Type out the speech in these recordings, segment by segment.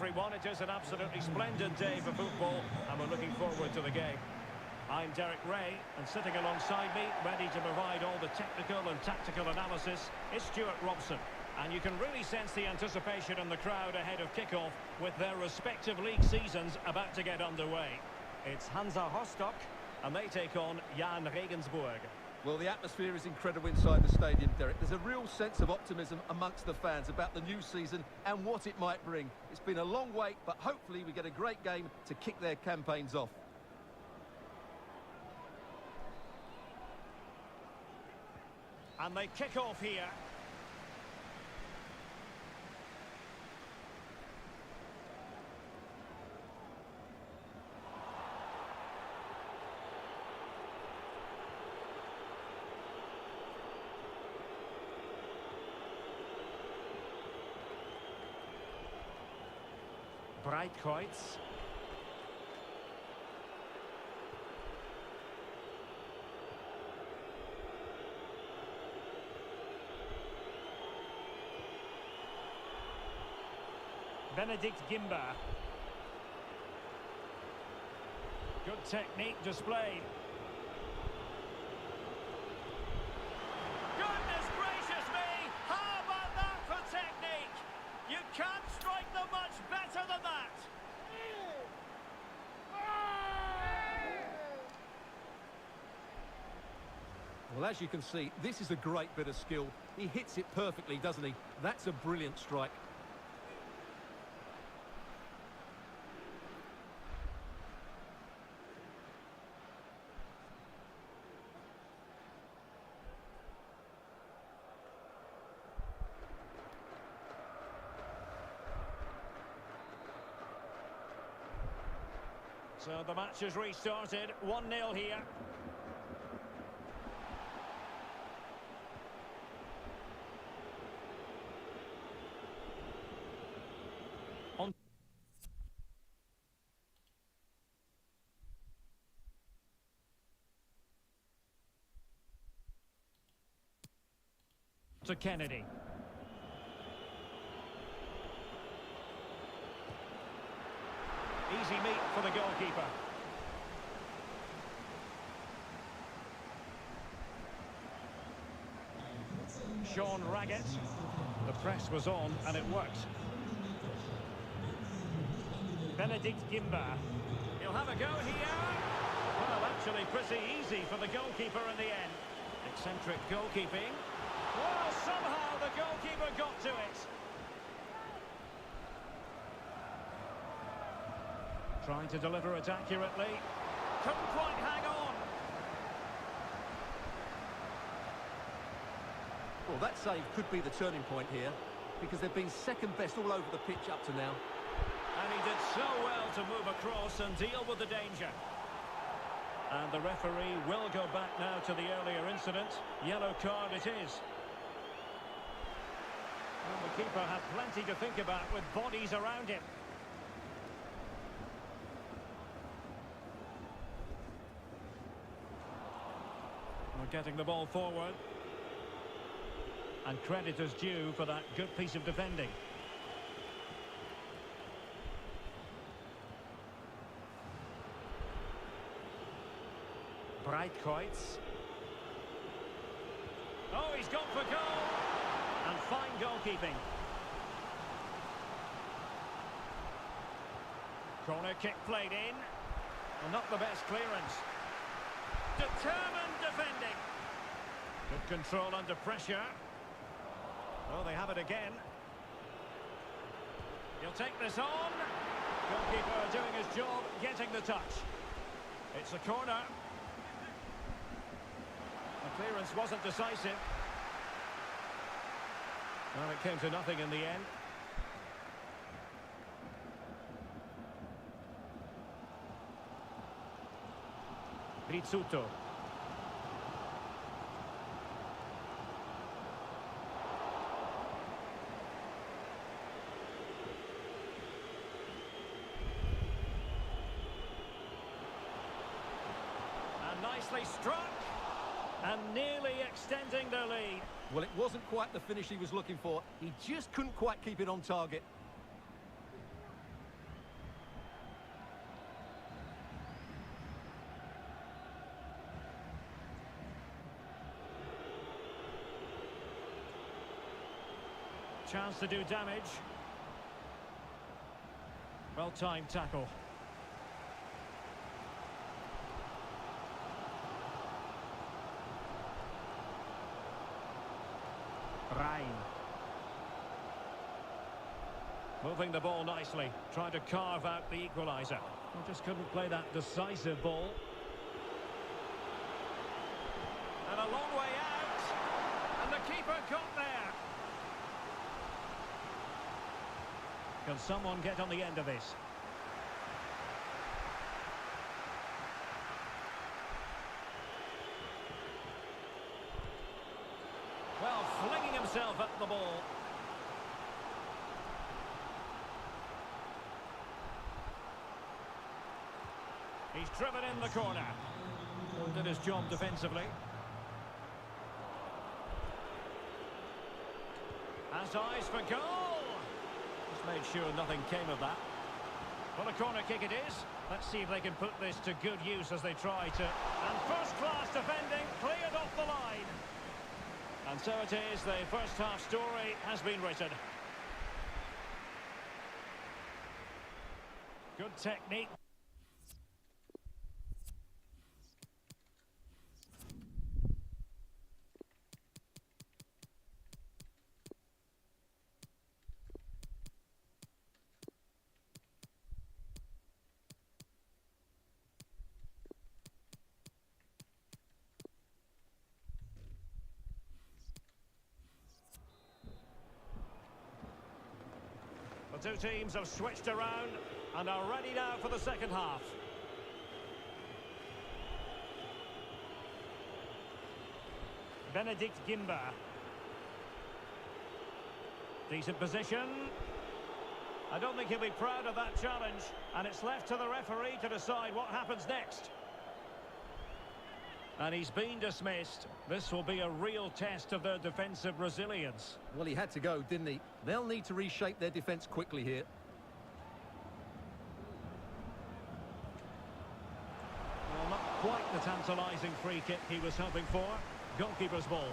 everyone. It is an absolutely splendid day for football, and we're looking forward to the game. I'm Derek Ray, and sitting alongside me, ready to provide all the technical and tactical analysis, is Stuart Robson. And you can really sense the anticipation in the crowd ahead of kickoff, with their respective league seasons about to get underway. It's Hansa Rostock, and they take on Jan Regensburg. Well, the atmosphere is incredible inside the stadium, Derek. There's a real sense of optimism amongst the fans about the new season and what it might bring. It's been a long wait, but hopefully we get a great game to kick their campaigns off. And they kick off here. Breitkreuz. Benedict Gimba. Good technique displayed. Goodness gracious me! How about that for technique? You can't strike them much better than that. Well, as you can see, this is a great bit of skill. He hits it perfectly, doesn't he? That's a brilliant strike. So the match has restarted, 1-0 here. On to Kennedy. Easy meet for the goalkeeper. Sean Raggett. The press was on and it worked. Benedict Gimba. He'll have a go here. Well, actually pretty easy for the goalkeeper in the end. Eccentric goalkeeping. Well, somehow the goalkeeper got to it. Trying to deliver it accurately. Couldn't quite hang on. Well, that save could be the turning point here, because they've been second best all over the pitch up to now. And he did so well to move across and deal with the danger. And the referee will go back now to the earlier incident. Yellow card it is. And the keeper had plenty to think about with bodies around him. We're getting the ball forward. And credit is due for that good piece of defending. Breitkreuz. Oh, he's gone for goal. And fine goalkeeping. Corner kick played in. Well, not the best clearance. Determined defending. Good control under pressure. Oh, they have it again. He'll take this on. Goalkeeper doing his job, getting the touch. It's a corner. The clearance wasn't decisive. Well, it came to nothing in the end. Rizzuto. And nicely struck. And nearly extending their lead. Well, it wasn't quite the finish he was looking for. He just couldn't quite keep it on target. Chance to do damage. Well-timed tackle. Ryan. Moving the ball nicely, trying to carve out the equaliser. He just couldn't play that decisive ball. And a long way out. And the keeper got there. Can someone get on the end of this? Well, flinging himself at the ball. He's driven in the corner. Did his job defensively. Has eyes for goal. Just made sure nothing came of that. Well, a corner kick it is. Let's see if they can put this to good use as they try to. And first-class defending, cleared off the line. And so it is, the first half story has been written. Good technique. The two teams have switched around and are ready now for the second half. Benedict Gimba. Decent position. I don't think he'll be proud of that challenge, and it's left to the referee to decide what happens next. And he's been dismissed. This will be a real test of their defensive resilience. Well, he had to go, didn't he? They'll need to reshape their defence quickly here. Well, not quite the tantalising free kick he was hoping for. Goalkeeper's ball.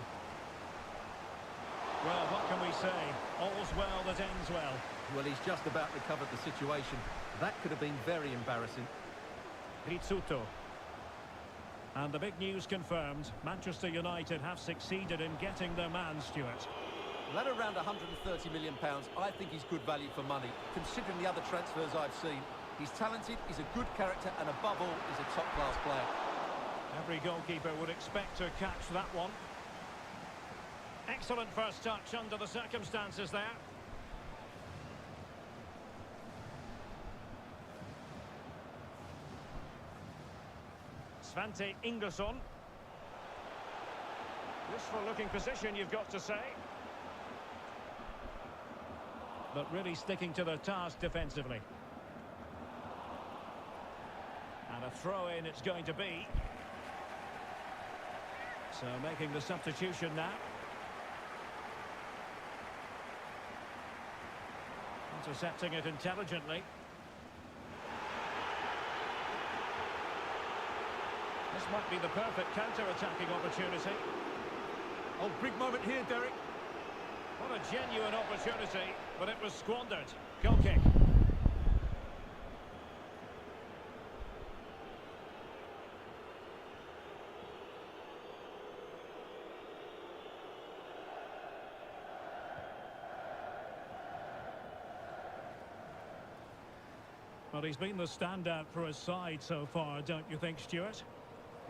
Well, what can we say? All's well that ends well. Well, he's just about recovered the situation. That could have been very embarrassing. Rizzuto. And the big news confirmed, Manchester United have succeeded in getting their man, Stuart. Well, at around £130 million, I think he's good value for money, considering the other transfers I've seen. He's talented, he's a good character, and above all, he's a top-class player. Every goalkeeper would expect to catch that one. Excellent first touch under the circumstances there. Svante Ingesson. Useful looking position, you've got to say. But really sticking to their task defensively. And a throw-in it's going to be. So making the substitution now. Intercepting it intelligently. This might be the perfect counter-attacking opportunity. Oh, big moment here, Derek. What a genuine opportunity, but it was squandered. Goal kick. Well, he's been the standout for his side so far, don't you think, Stuart?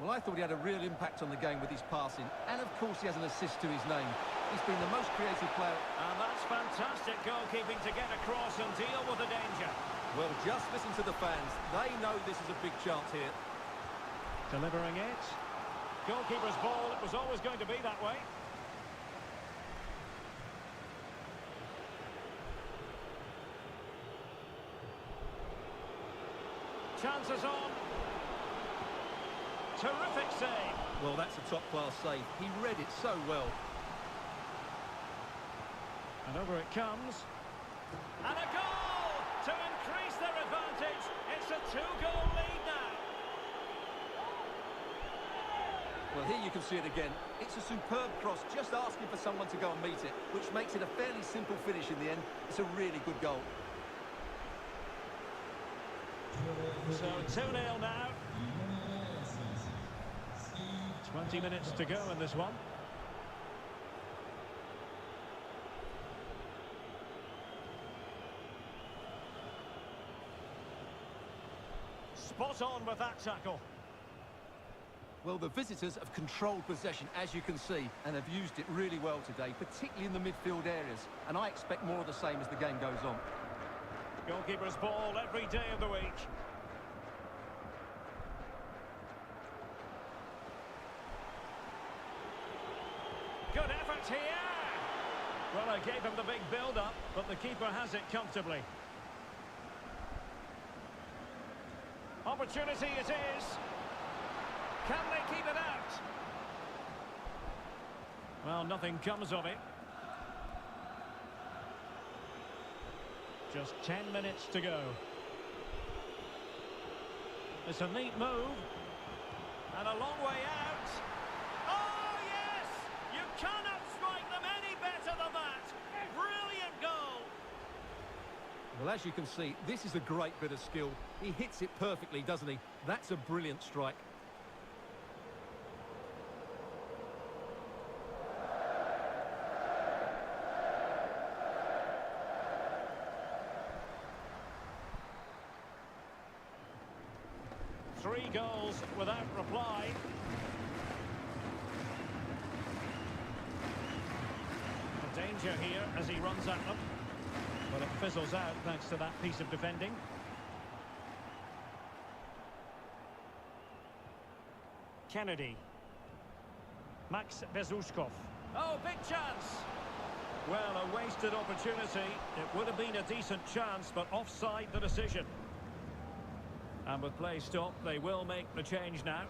Well, I thought he had a real impact on the game with his passing. And, of course, he has an assist to his name. He's been the most creative player. And that's fantastic goalkeeping to get across and deal with the danger. Well, just listen to the fans. They know this is a big chance here. Delivering it. Goalkeeper's ball, it was always going to be that way. Chances on. Terrific save. Well, that's a top-class save. He read it so well. And over it comes. And a goal to increase their advantage. It's a two-goal lead now. Well, here you can see it again. It's a superb cross, just asking for someone to go and meet it, which makes it a fairly simple finish in the end. It's a really good goal. So 2-0 now. 20 minutes to go in this one. Spot on with that tackle. Well, the visitors have controlled possession, as you can see, and have used it really well today, particularly in the midfield areas. And I expect more of the same as the game goes on. Goalkeeper's ball every day of the week. Good effort here. Well, I gave him the big build-up, but the keeper has it comfortably. Opportunity it is. Can they keep it out? Well, nothing comes of it. Just 10 minutes to go. It's a neat move. And a long way out. Oh, yes! You cannot strike them any better than that. Brilliant goal. Well, as you can see, this is a great bit of skill. He hits it perfectly, doesn't he? That's a brilliant strike. Three goals without reply. A danger here as he runs at them. But it fizzles out thanks to that piece of defending. Kennedy. Max Bezushkov. Oh, big chance! Well, a wasted opportunity. It would have been a decent chance, but offside the decision. And with play stopped, they will make the change now.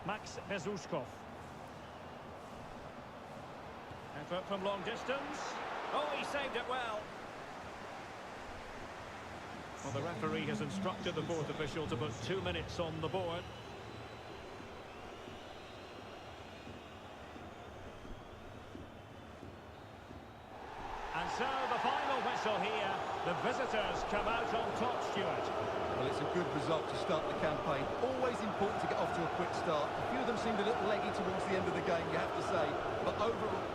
Max Bezushkov. Effort from long distance. Oh, he saved it well. Well, the referee has instructed the fourth official to put 2 minutes on the board. And so the final whistle here. The visitors come out on top, Stuart. Well, it's a good result to start the campaign. Always important to get off to a quick start. A few of them seemed a little leggy towards the end of the game, you have to say. But overall...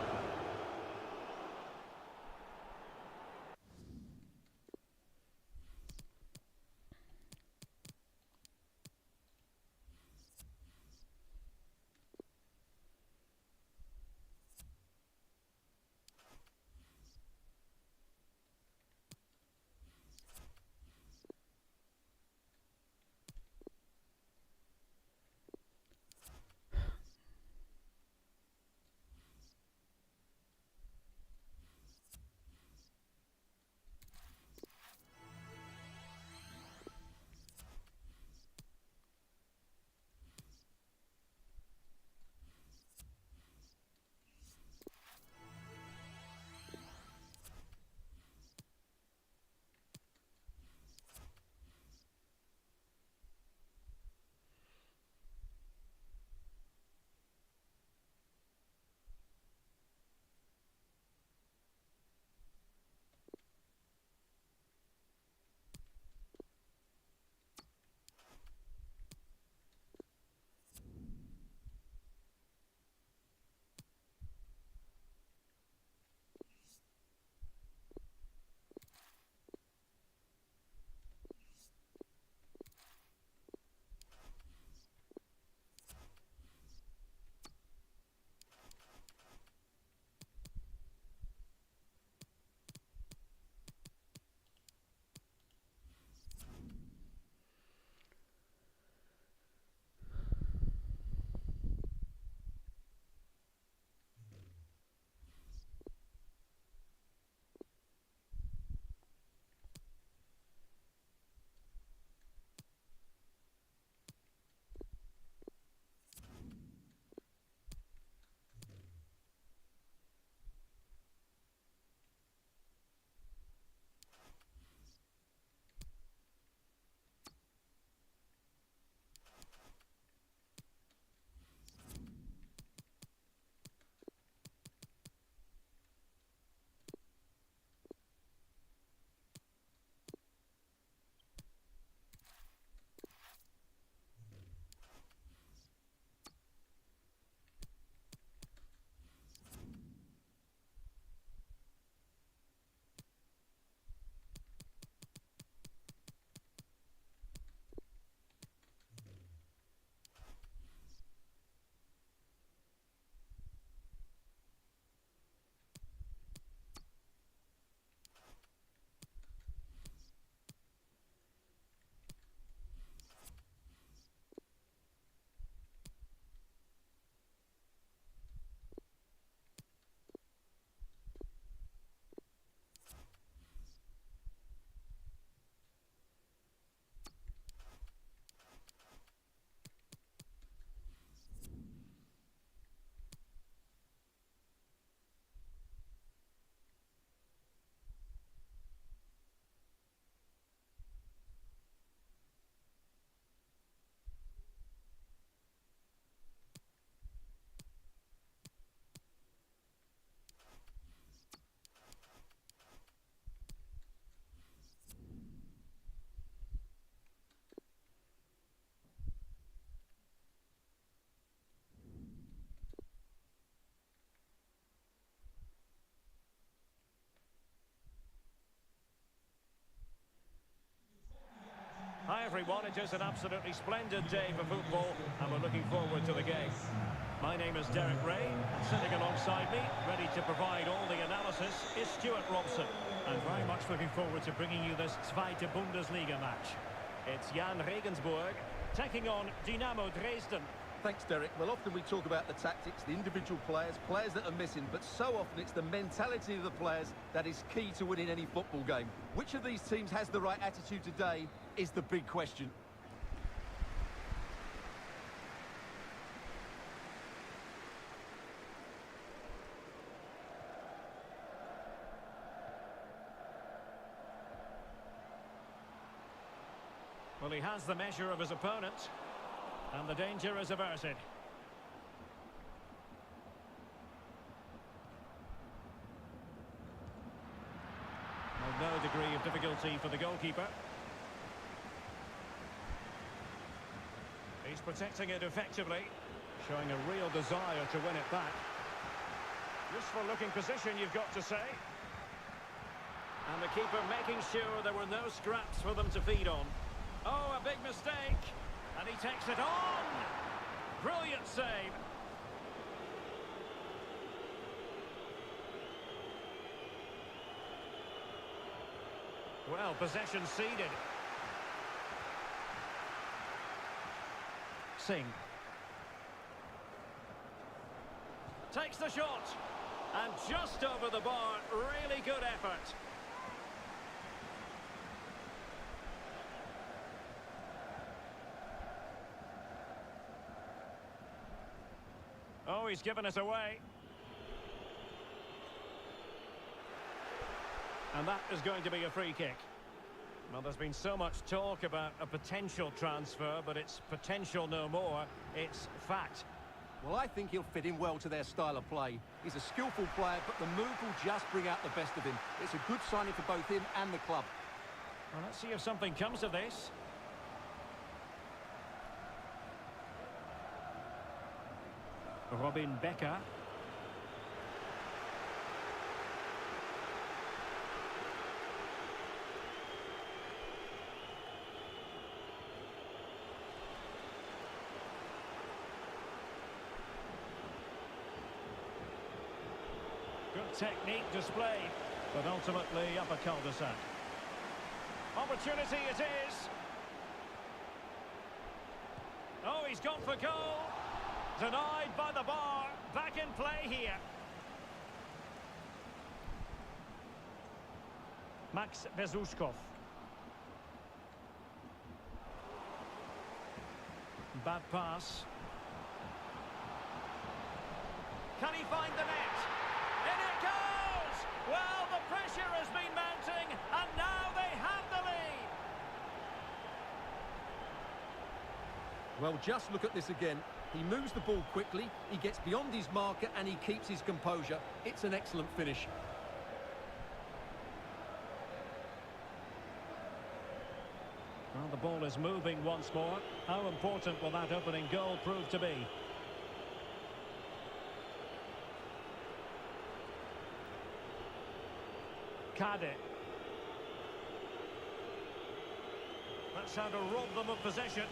everyone. It is an absolutely splendid day for football, and we're looking forward to the game. My name is Derek Ray, and sitting alongside me, ready to provide all the analysis, is Stuart Robson. And very much looking forward to bringing you this Zweite Bundesliga match. It's Jan Regensburg taking on Dynamo Dresden. Thanks, Derek. Well, often we talk about the tactics, the individual players that are missing, but so often it's the mentality of the players that is key to winning any football game. Which of these teams has the right attitude today is the big question. Well, he has the measure of his opponent, and the danger is averted. Well, no degree of difficulty for the goalkeeper. He's protecting it effectively, showing a real desire to win it back. Useful looking position, you've got to say. And the keeper making sure there were no scraps for them to feed on. Oh, a big mistake. And he takes it on. Brilliant save. Well, possession ceded. Singh. Takes the shot. And just over the bar. Really good effort. Oh, he's given it away. And that is going to be a free kick. Well, there's been so much talk about a potential transfer, but it's potential no more. It's fact. Well, I think he'll fit in well to their style of play. He's a skillful player, but the move will just bring out the best of him. It's a good signing for both him and the club. Well, let's see if something comes of this. Robin Becker. Good technique displayed, but ultimately up a cul-de-sac. Opportunity it is. Oh, he's gone for goal. Denied by the bar. Back in play here. Max Bezushkov. Bad pass. Can he find the net? In it goes! Well, the pressure has been mounting, and now they have the lead. Well, just look at this again. He moves the ball quickly, he gets beyond his marker, and he keeps his composure. It's an excellent finish. Well, the ball is moving once more. How important will that opening goal prove to be? Kade. That's how to rob them of possession.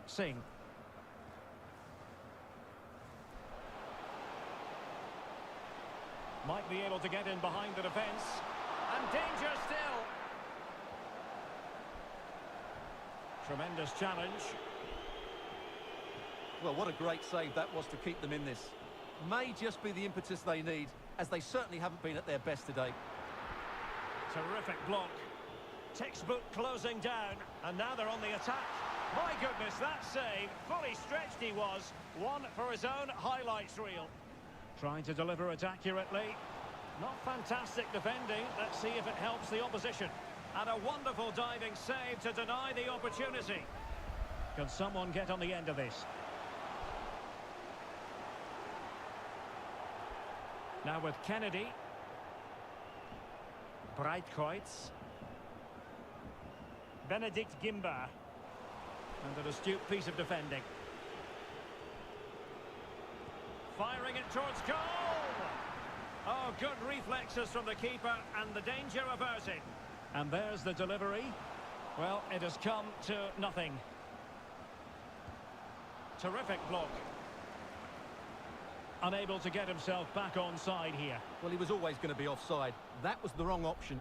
Singh. Might be able to get in behind the defence. And danger still. Tremendous challenge. Well, what a great save that was to keep them in this. May just be the impetus they need, as they certainly haven't been at their best today. Terrific block. Textbook closing down, and now they're on the attack. My goodness, that save, fully stretched he was. One for his own highlights reel. Trying to deliver it accurately. Not fantastic defending. Let's see if it helps the opposition. And a wonderful diving save to deny the opportunity. Can someone get on the end of this? Now with Kennedy. Breitkreuz. Benedict Gimba. And an astute piece of defending. Firing it towards goal. Well, good reflexes from the keeper and the danger averted. And there's the delivery. Well, it has come to nothing. Terrific block. Unable to get himself back on side here. Well, he was always going to be offside. That was the wrong option.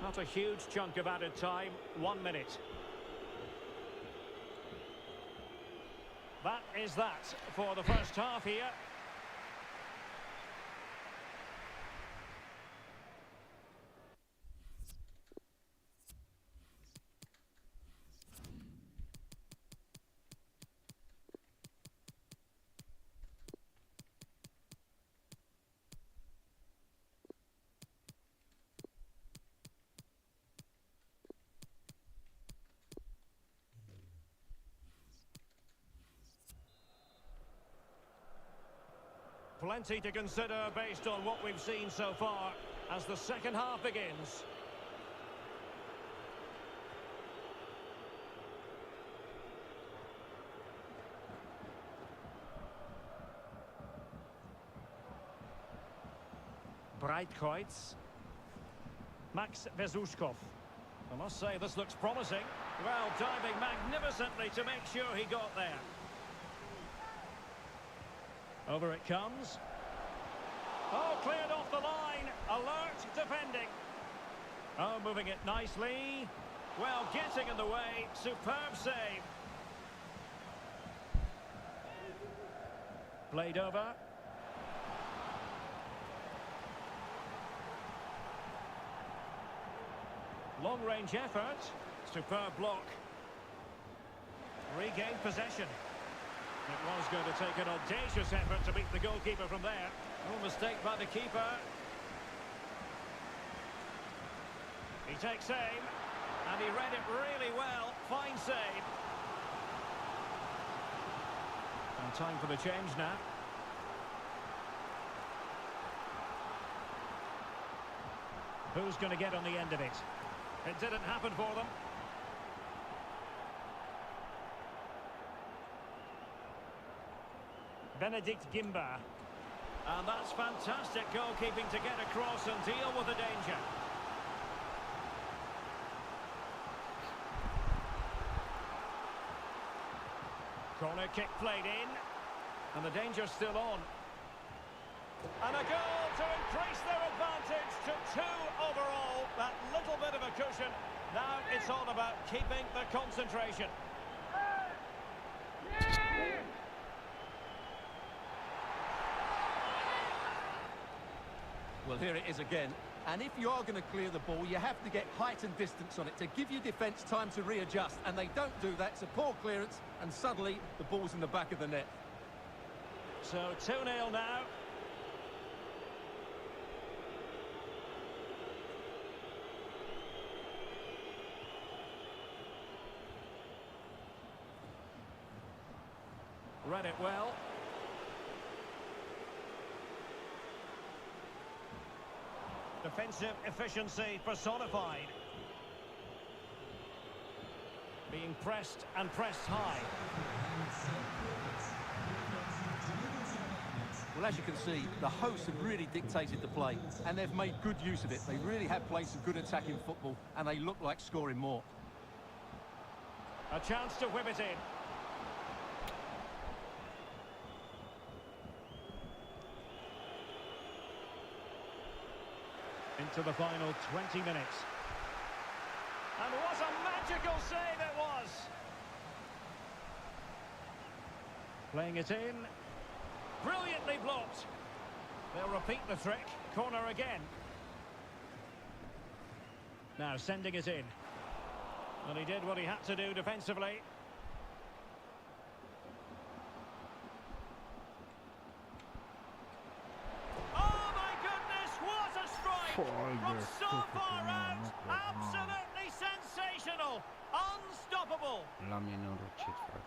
Not a huge chunk of added time. 1 minute. That is that for the first half here. Plenty to consider based on what we've seen so far as the second half begins. Breitkreuz. Max Vezushkov. I must say this looks promising. Well, diving magnificently to make sure he got there. Over it comes. Oh, cleared off the line. Alert defending. Oh, moving it nicely. Well, getting in the way. Superb save. Played over. Long-range effort. Superb block. Regained possession. It was going to take an audacious effort to beat the goalkeeper from there. No mistake by the keeper. He takes aim, and he read it really well. Fine save. And time for the change now. Who's going to get on the end of it? It didn't happen for them. Benedict Gimba. And that's fantastic goalkeeping to get across and deal with the danger. Corner kick played in. And the danger's still on. And a goal to increase their advantage to 2 overall. That little bit of a cushion. Now it's all about keeping the concentration. Well, here it is again. And if you are going to clear the ball, you have to get height and distance on it to give your defence time to readjust. And they don't do that. It's a poor clearance, and suddenly the ball's in the back of the net. So 2-0 now. Read it well. Defensive efficiency personified. Being pressed and pressed high. Well, as you can see, the hosts have really dictated the play, and they've made good use of it. They really have played some good attacking football, and they look like scoring more. A chance to whip it in. Into the final 20 minutes. And what a magical save it was! Playing it in. Brilliantly blocked. They'll repeat the trick. Corner again. Now sending it in. And he did what he had to do defensively. Oh my goodness, what a strike! From so far out, absolutely sensational, unstoppable. Dla mnie nie róbcie czwart.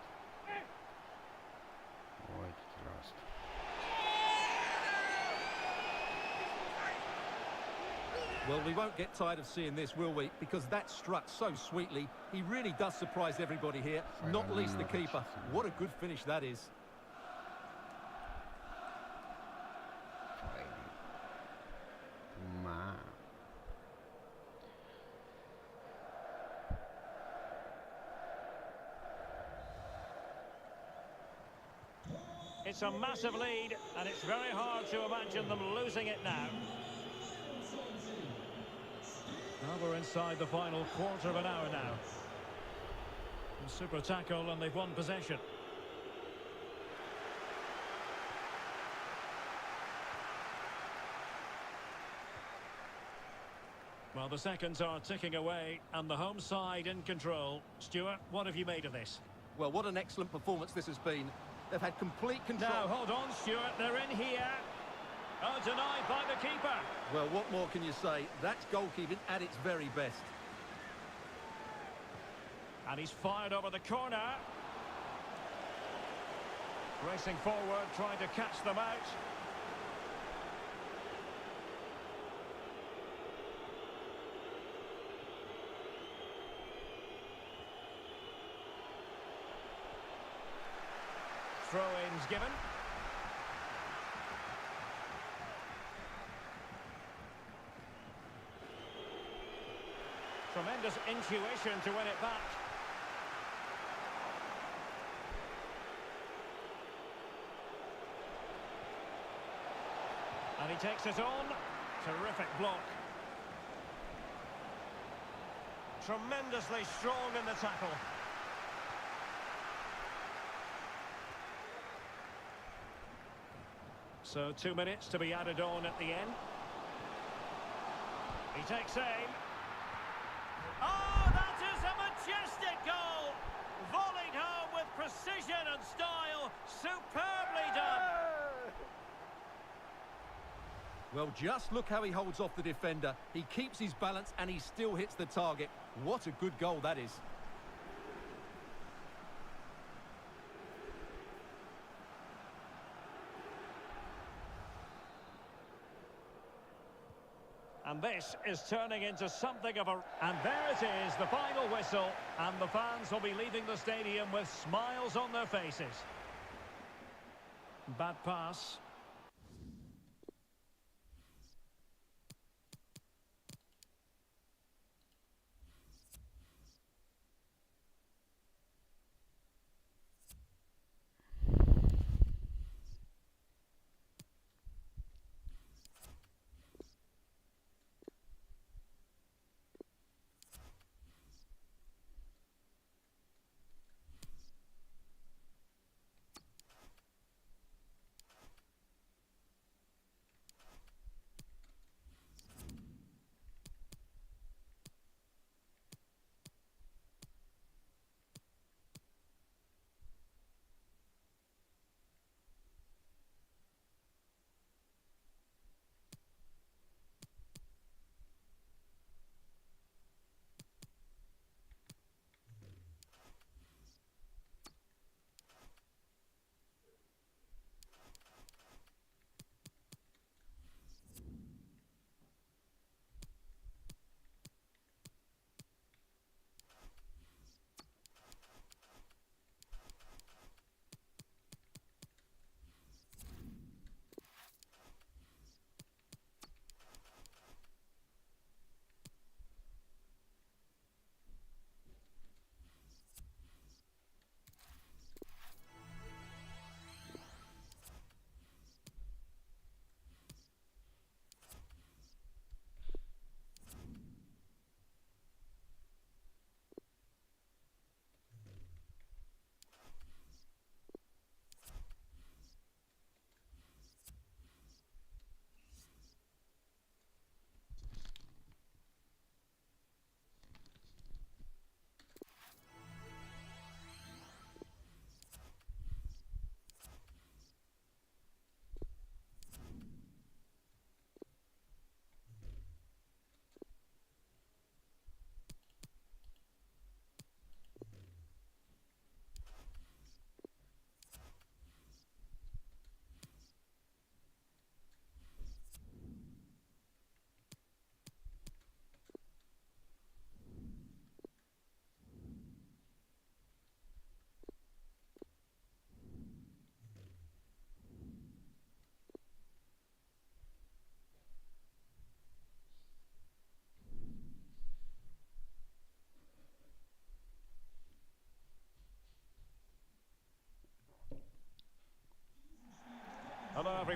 Oj, trust. Well, we won't get tired of seeing this, will we? Because that struck so sweetly. He really does surprise everybody here, not least the keeper. What a good finish that is. It's a massive lead, and it's very hard to imagine them losing it now. Well, we're inside the final quarter of an hour now. Super tackle, and they've won possession. Well, the seconds are ticking away, and the home side in control. Stuart, what have you made of this? Well, what an excellent performance this has been. They've had complete control. Now, hold on, Stuart, they're in here. Oh, denied by the keeper. Well, what more can you say? That's goalkeeping at its very best. And he's fired over the corner. Racing forward, trying to catch them out. Throw-ins given. Tremendous intuition to win it back. And he takes it on. Terrific block. Tremendously strong in the tackle. So 2 minutes to be added on at the end. He takes aim. Oh, that is a majestic goal! Volleyed home with precision and style. Superbly done. Well, just look how he holds off the defender. He keeps his balance and he still hits the target. What a good goal that is. And this is turning into something of a... And there it is, the final whistle. And the fans will be leaving the stadium with smiles on their faces. Bad pass.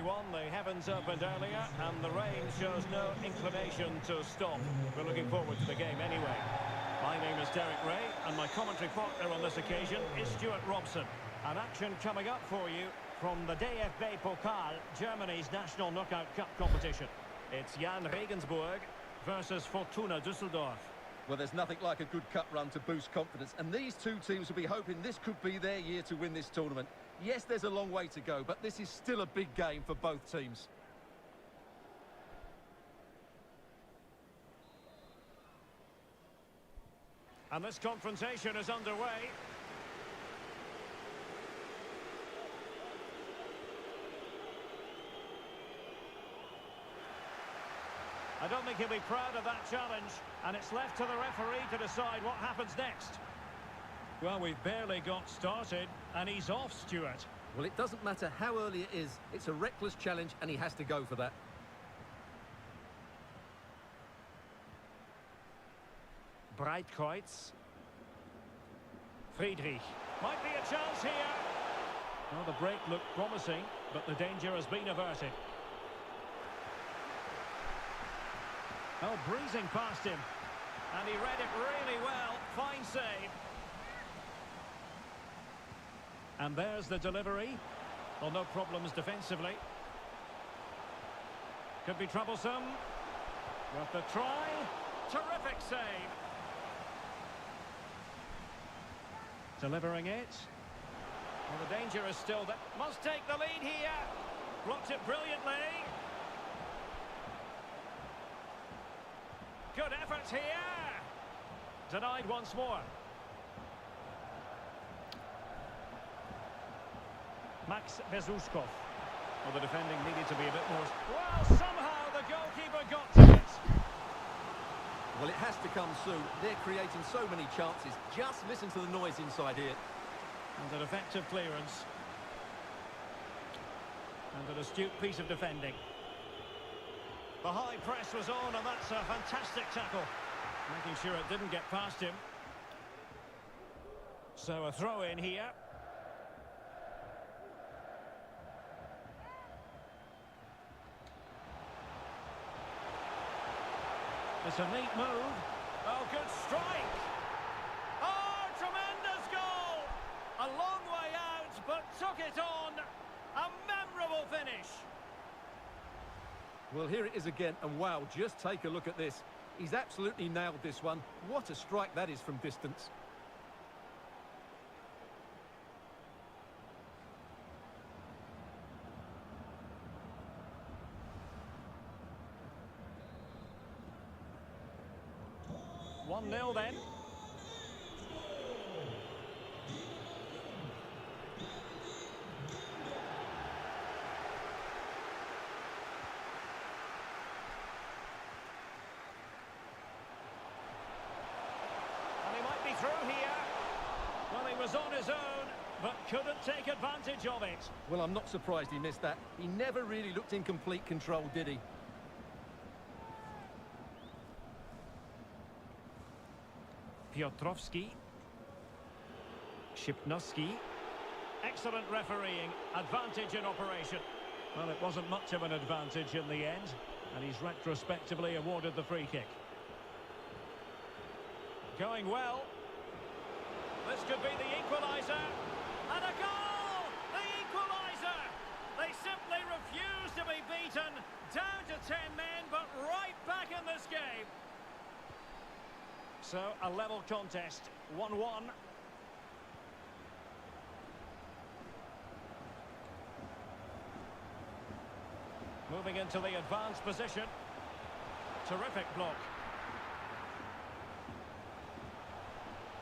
everyone. The heavens opened earlier, and the rain shows no inclination to stop. We're looking forward to the game anyway. My name is Derek Ray, and my commentary partner on this occasion is Stuart Robson. An action coming up for you from the DFB Pokal, Germany's national knockout cup competition. It's Jan Regensburg versus Fortuna Düsseldorf. Well, there's nothing like a good cup run to boost confidence, and these two teams will be hoping this could be their year to win this tournament. Yes, there's a long way to go, but this is still a big game for both teams. And this confrontation is underway. I don't think he'll be proud of that challenge, and it's left to the referee to decide what happens next. Well, we've barely got started, and he's off, Stuart. Well, it doesn't matter how early it is, it's a reckless challenge, and he has to go for that. Breitkreuz. Friedrich. Might be a chance here. Well, the break looked promising, but the danger has been averted. Oh, breezing past him. And he read it really well. Fine save. And there's the delivery. Well, no problems defensively. Could be troublesome. Worth the try. Terrific save. Delivering it. Well, the danger is still there. Must take the lead here. Blocked it brilliantly. Good effort here. Denied once more. Max Bezuskov. Well, the defending needed to be a bit more... Well, somehow the goalkeeper got to it. Well, it has to come soon. They're creating so many chances. Just listen to the noise inside here. And an effective clearance. And an astute piece of defending. The high press was on, and that's a fantastic tackle. Making sure it didn't get past him. So a throw in here. It's a neat move. Oh, good strike. Oh, tremendous goal. A long way out, but took it on. A memorable finish. Well, here it is again, and wow, just take a look at this. He's absolutely nailed this one. What a strike that is from distance. One 1-0 then. Through here. Well, he was on his own, but couldn't take advantage of it. Well, I'm not surprised he missed that. He never really looked in complete control, did he? Piotrowski. Shipnowski. Excellent refereeing. Advantage in operation. Well, it wasn't much of an advantage in the end, and he's retrospectively awarded the free kick. Going well. This could be the equaliser. And a goal! The equaliser! They simply refuse to be beaten. Down to 10 men, but right back in this game. So, a level contest. 1-1. Moving into the advanced position. Terrific block.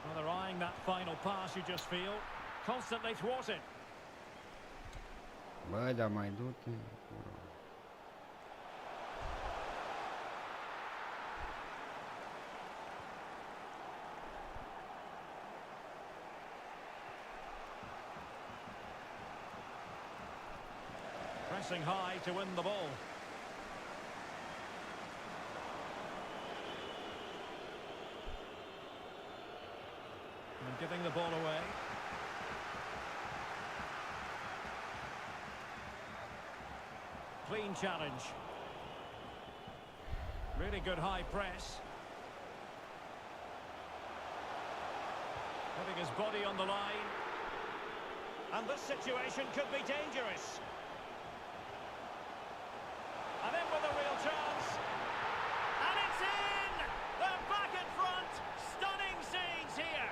Well, they're eyeing that final pass, you just feel. Constantly thwarted. Bă, dar mai du-te. Pressing high to win the ball. And giving the ball away. clean challenge. Really good high press. Putting his body on the line. And this situation could be dangerous. And in with a real chance. And it's in! They're back in front. Stunning scenes here.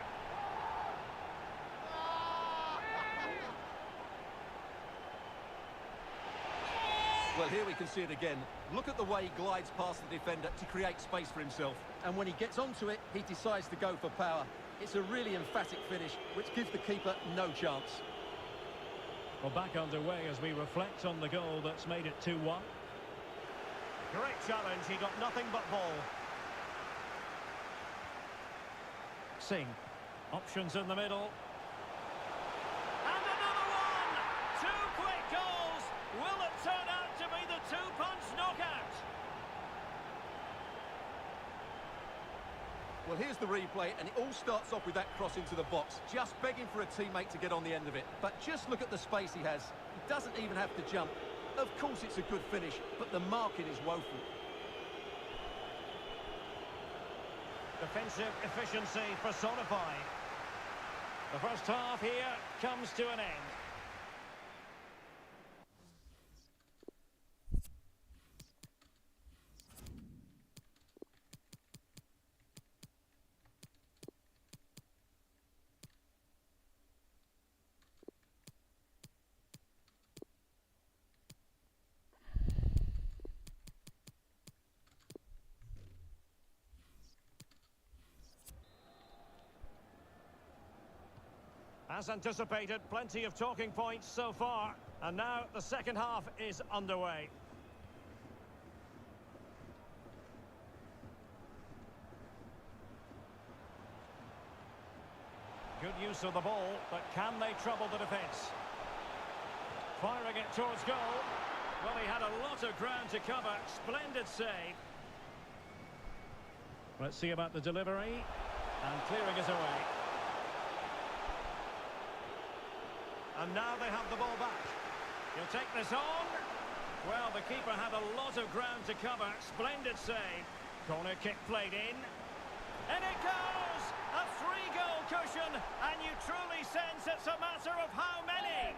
Well, here we can see it again. Look at the way he glides past the defender to create space for himself. And when he gets onto it, he decides to go for power. It's a really emphatic finish, which gives the keeper no chance. Well, back underway as we reflect on the goal that's made it 2-1. Great challenge. He got nothing but ball. Singh. Options in the middle. And another one! Two quick goals! Will it turn out to be the two-punch knockout? Well, here's the replay, and it all starts off with that cross into the box, just begging for a teammate to get on the end of it. But just look at the space he has. He doesn't even have to jump. Of course it's a good finish, but the marking is woeful. Defensive efficiency personified. The first half here comes to an end. As anticipated, plenty of talking points so far. And now the second half is underway. Good use of the ball, but can they trouble the defence? Firing it towards goal. Well, he had a lot of ground to cover. Splendid save. Let's see about the delivery. And clearing it away. And now they have the ball back. He'll take this on. Well, the keeper had a lot of ground to cover. Splendid save. Corner kick played in. And it goes! A 3-goal cushion. And you truly sense it's a matter of how many.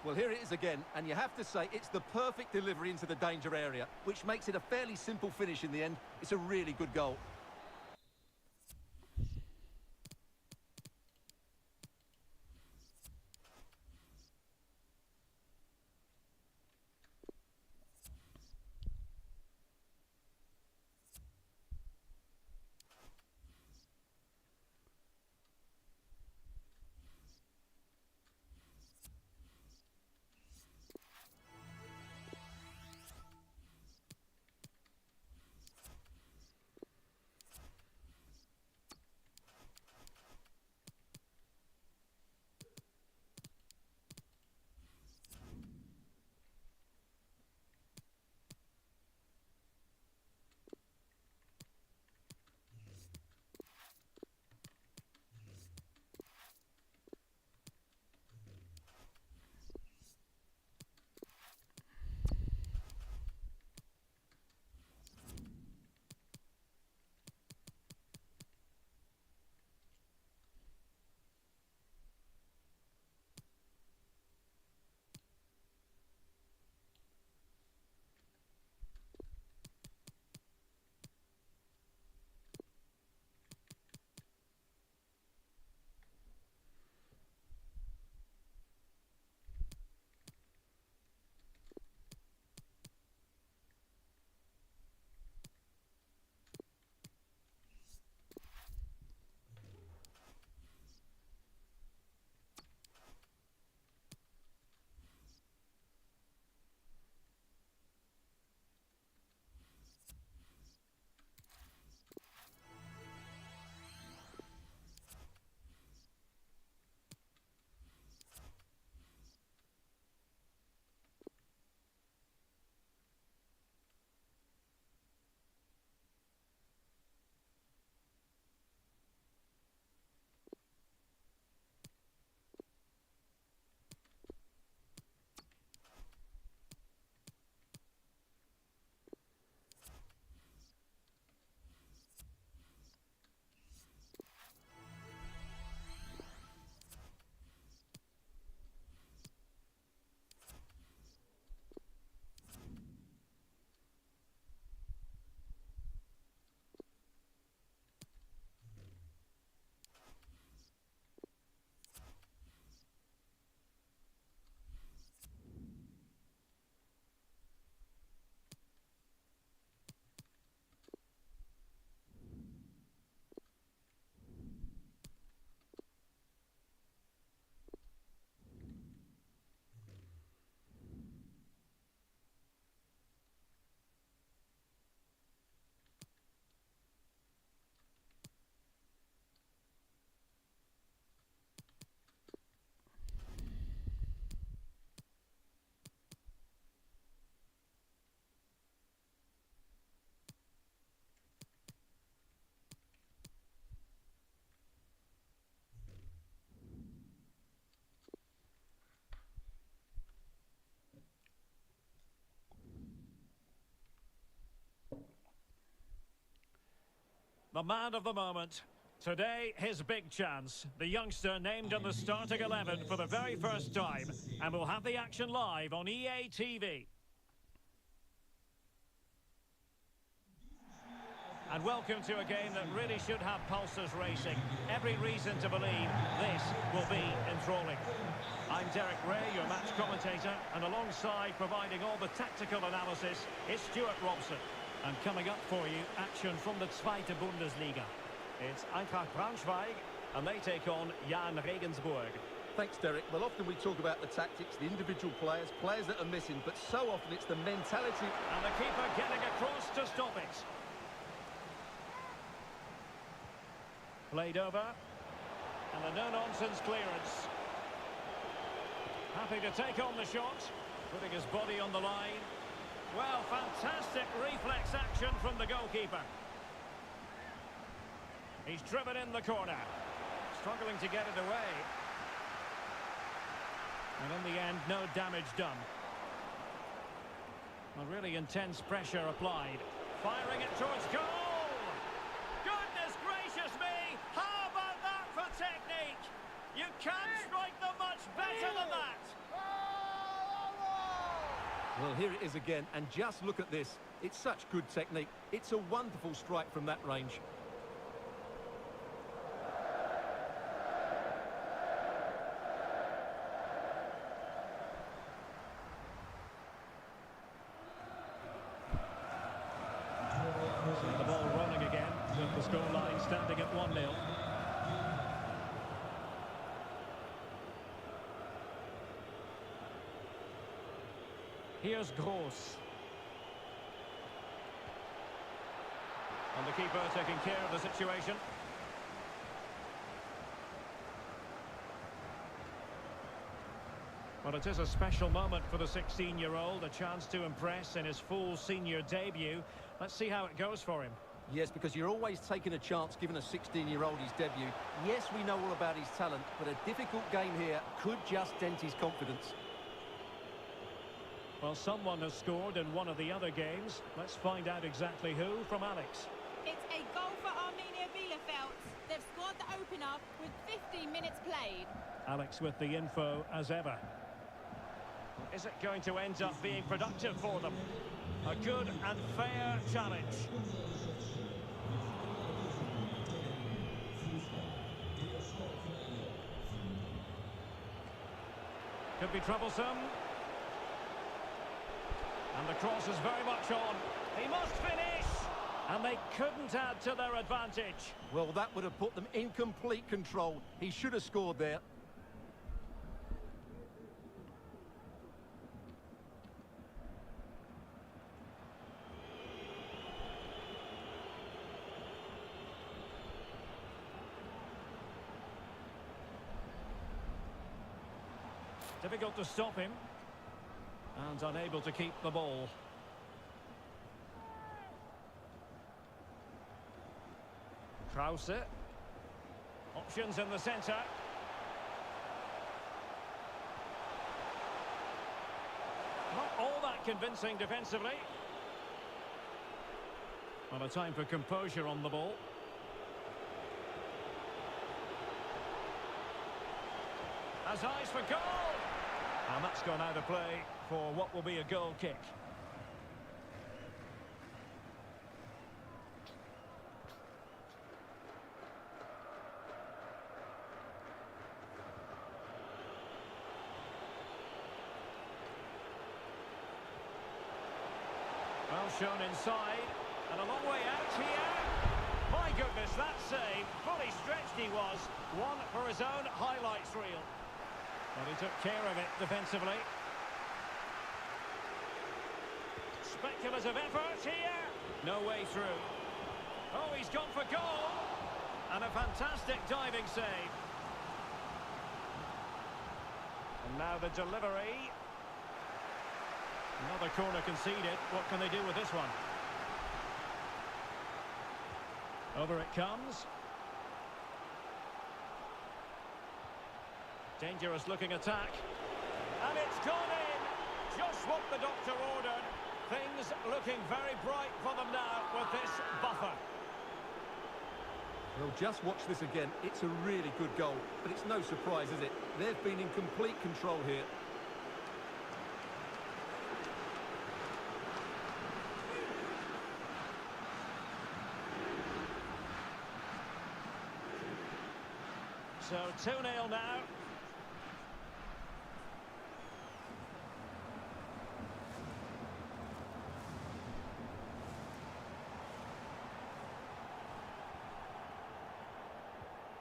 Well, here it is again, and you have to say it's the perfect delivery into the danger area, which makes it a fairly simple finish in the end. It's a really good goal. The man of the moment. Today, his big chance. The youngster named in the starting 11 for the very first time. And we'll have the action live on EA TV. And welcome to a game that really should have pulses racing. Every reason to believe this will be enthralling. I'm Derek Ray, your match commentator, and alongside providing all the tactical analysis is Stuart Robson. And coming up for you, action from the Zweite Bundesliga. It's Eintracht Braunschweig, and they take on Jan Regensburg. Thanks, Derek. Well, often we talk about the tactics, the individual players that are missing, but so often it's the mentality. And the keeper getting across to stop it. Played over. And the no-nonsense clearance. Happy to take on the shot. Putting his body on the line. Well, fantastic reflex action from the goalkeeper. He's driven in the corner. Struggling to get it away. And in the end, no damage done. A really intense pressure applied. Firing it towards goal! Goodness gracious me! How about that for technique? You can't strike them much better than that! Well, here it is again, and just look at this. It's such good technique. It's a wonderful strike from that range. And the ball rolling again, with the scoreline standing at 1-0. Here's Gross. And the keeper taking care of the situation. Well, it is a special moment for the 16-year-old, a chance to impress in his full senior debut. Let's see how it goes for him. Yes, because you're always taking a chance giving a 16-year-old his debut. Yes, we know all about his talent, but a difficult game here could just dent his confidence. Well, someone has scored in one of the other games. Let's find out exactly who from Alex. It's a goal for Arminia Bielefeld. They've scored the opener with 15 minutes played. Alex with the info as ever. Is it going to end up being productive for them? A good and fair challenge. Could be troublesome. And the cross is very much on. He must finish! And they couldn't add to their advantage. Well, that would have put them in complete control. He should have scored there. Difficult to stop him. And unable to keep the ball. Krause. Options in the centre. Not all that convincing defensively. Well, a time for composure on the ball. Has eyes for goal! And that's gone out of play for what will be a goal kick. Well shown inside, and a long way out here. My goodness, that save, fully stretched he was. One for his own highlights reel. Well, he took care of it defensively. Speculative effort here. No way through. Oh, he's gone for goal. And a fantastic diving save. And now the delivery. Another corner conceded. What can they do with this one? Over it comes. Dangerous looking attack. And it's gone in. Just what the doctor ordered. Things looking very bright for them now with this buffer. Well, just watch this again. It's a really good goal, but it's no surprise, is it? They've been in complete control here. So 2-0 now.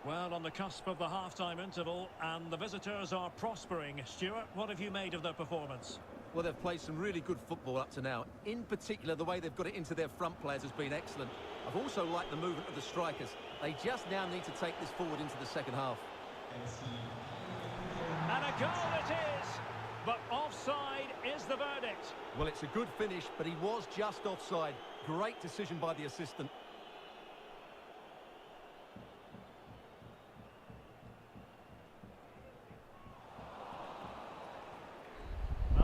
Well, on the cusp of the half-time interval, and the visitors are prospering. Stuart, what have you made of their performance? Well, they've played some really good football up to now. In particular, the way they've got it into their front players has been excellent. I've also liked the movement of the strikers. They just now need to take this forward into the second half. And a goal it is! But offside is the verdict. Well, it's a good finish, but he was just offside. Great decision by the assistant.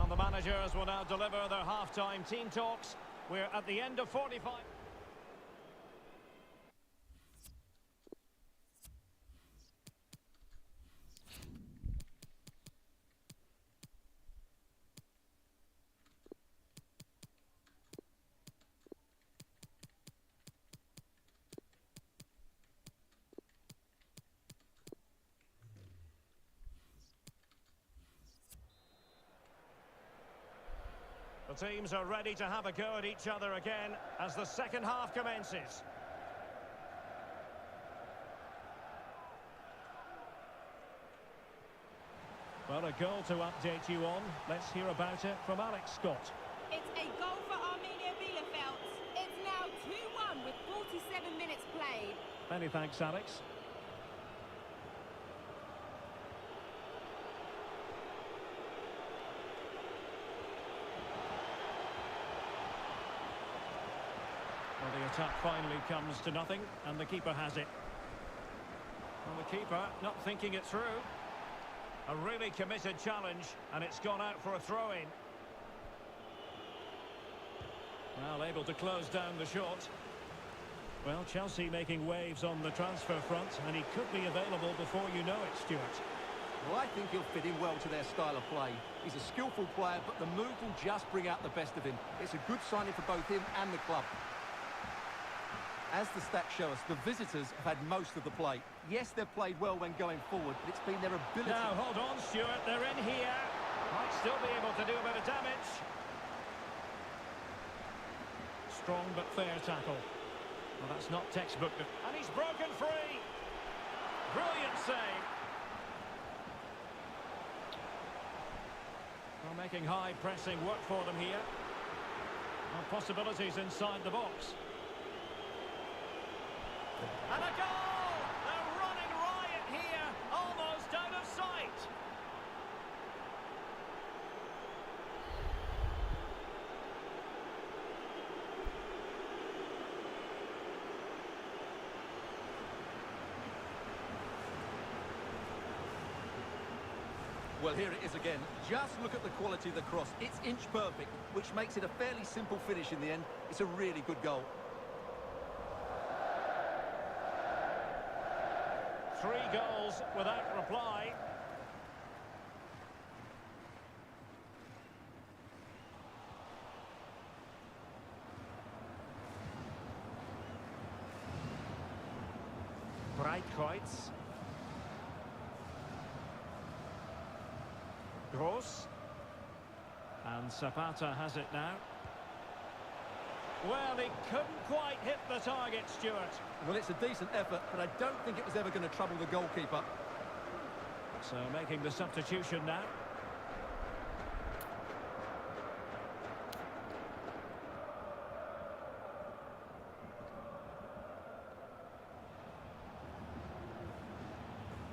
And the managers will now deliver their half-time team talks. We're at the end of 45. The teams are ready to have a go at each other again as the second half commences. Well, a goal to update you on. Let's hear about it from Alex Scott. It's a goal for Arminia Bielefeld. It's now 2-1 with 47 minutes played. Many thanks, Alex. Well, the attack finally comes to nothing, and the keeper has it. Well, the keeper not thinking it through. A really committed challenge, and it's gone out for a throw-in. Well, able to close down the shot. Well, Chelsea making waves on the transfer front, and he could be available before you know it, Stuart. Well, I think he'll fit in well to their style of play. He's a skillful player, but the move will just bring out the best of him. It's a good signing for both him and the club. As the stats show us, the visitors have had most of the play. Yes, they've played well when going forward, but it's been their ability... Now, hold on, Stuart. They're in here. Might still be able to do a bit of damage. Strong but fair tackle. Well, that's not textbook. And he's broken free. Brilliant save. Well, making high pressing work for them here. Well, possibilities inside the box. And a goal! They're running riot here, almost out of sight. Well, here it is again. Just look at the quality of the cross. It's inch perfect, which makes it a fairly simple finish in the end. It's a really good goal. 3 goals without reply. Breitkreuz. Gross. And Zapata has it now. Well, he couldn't quite hit the target, Stuart. Well, it's a decent effort, but I don't think it was ever going to trouble the goalkeeper. So making the substitution now.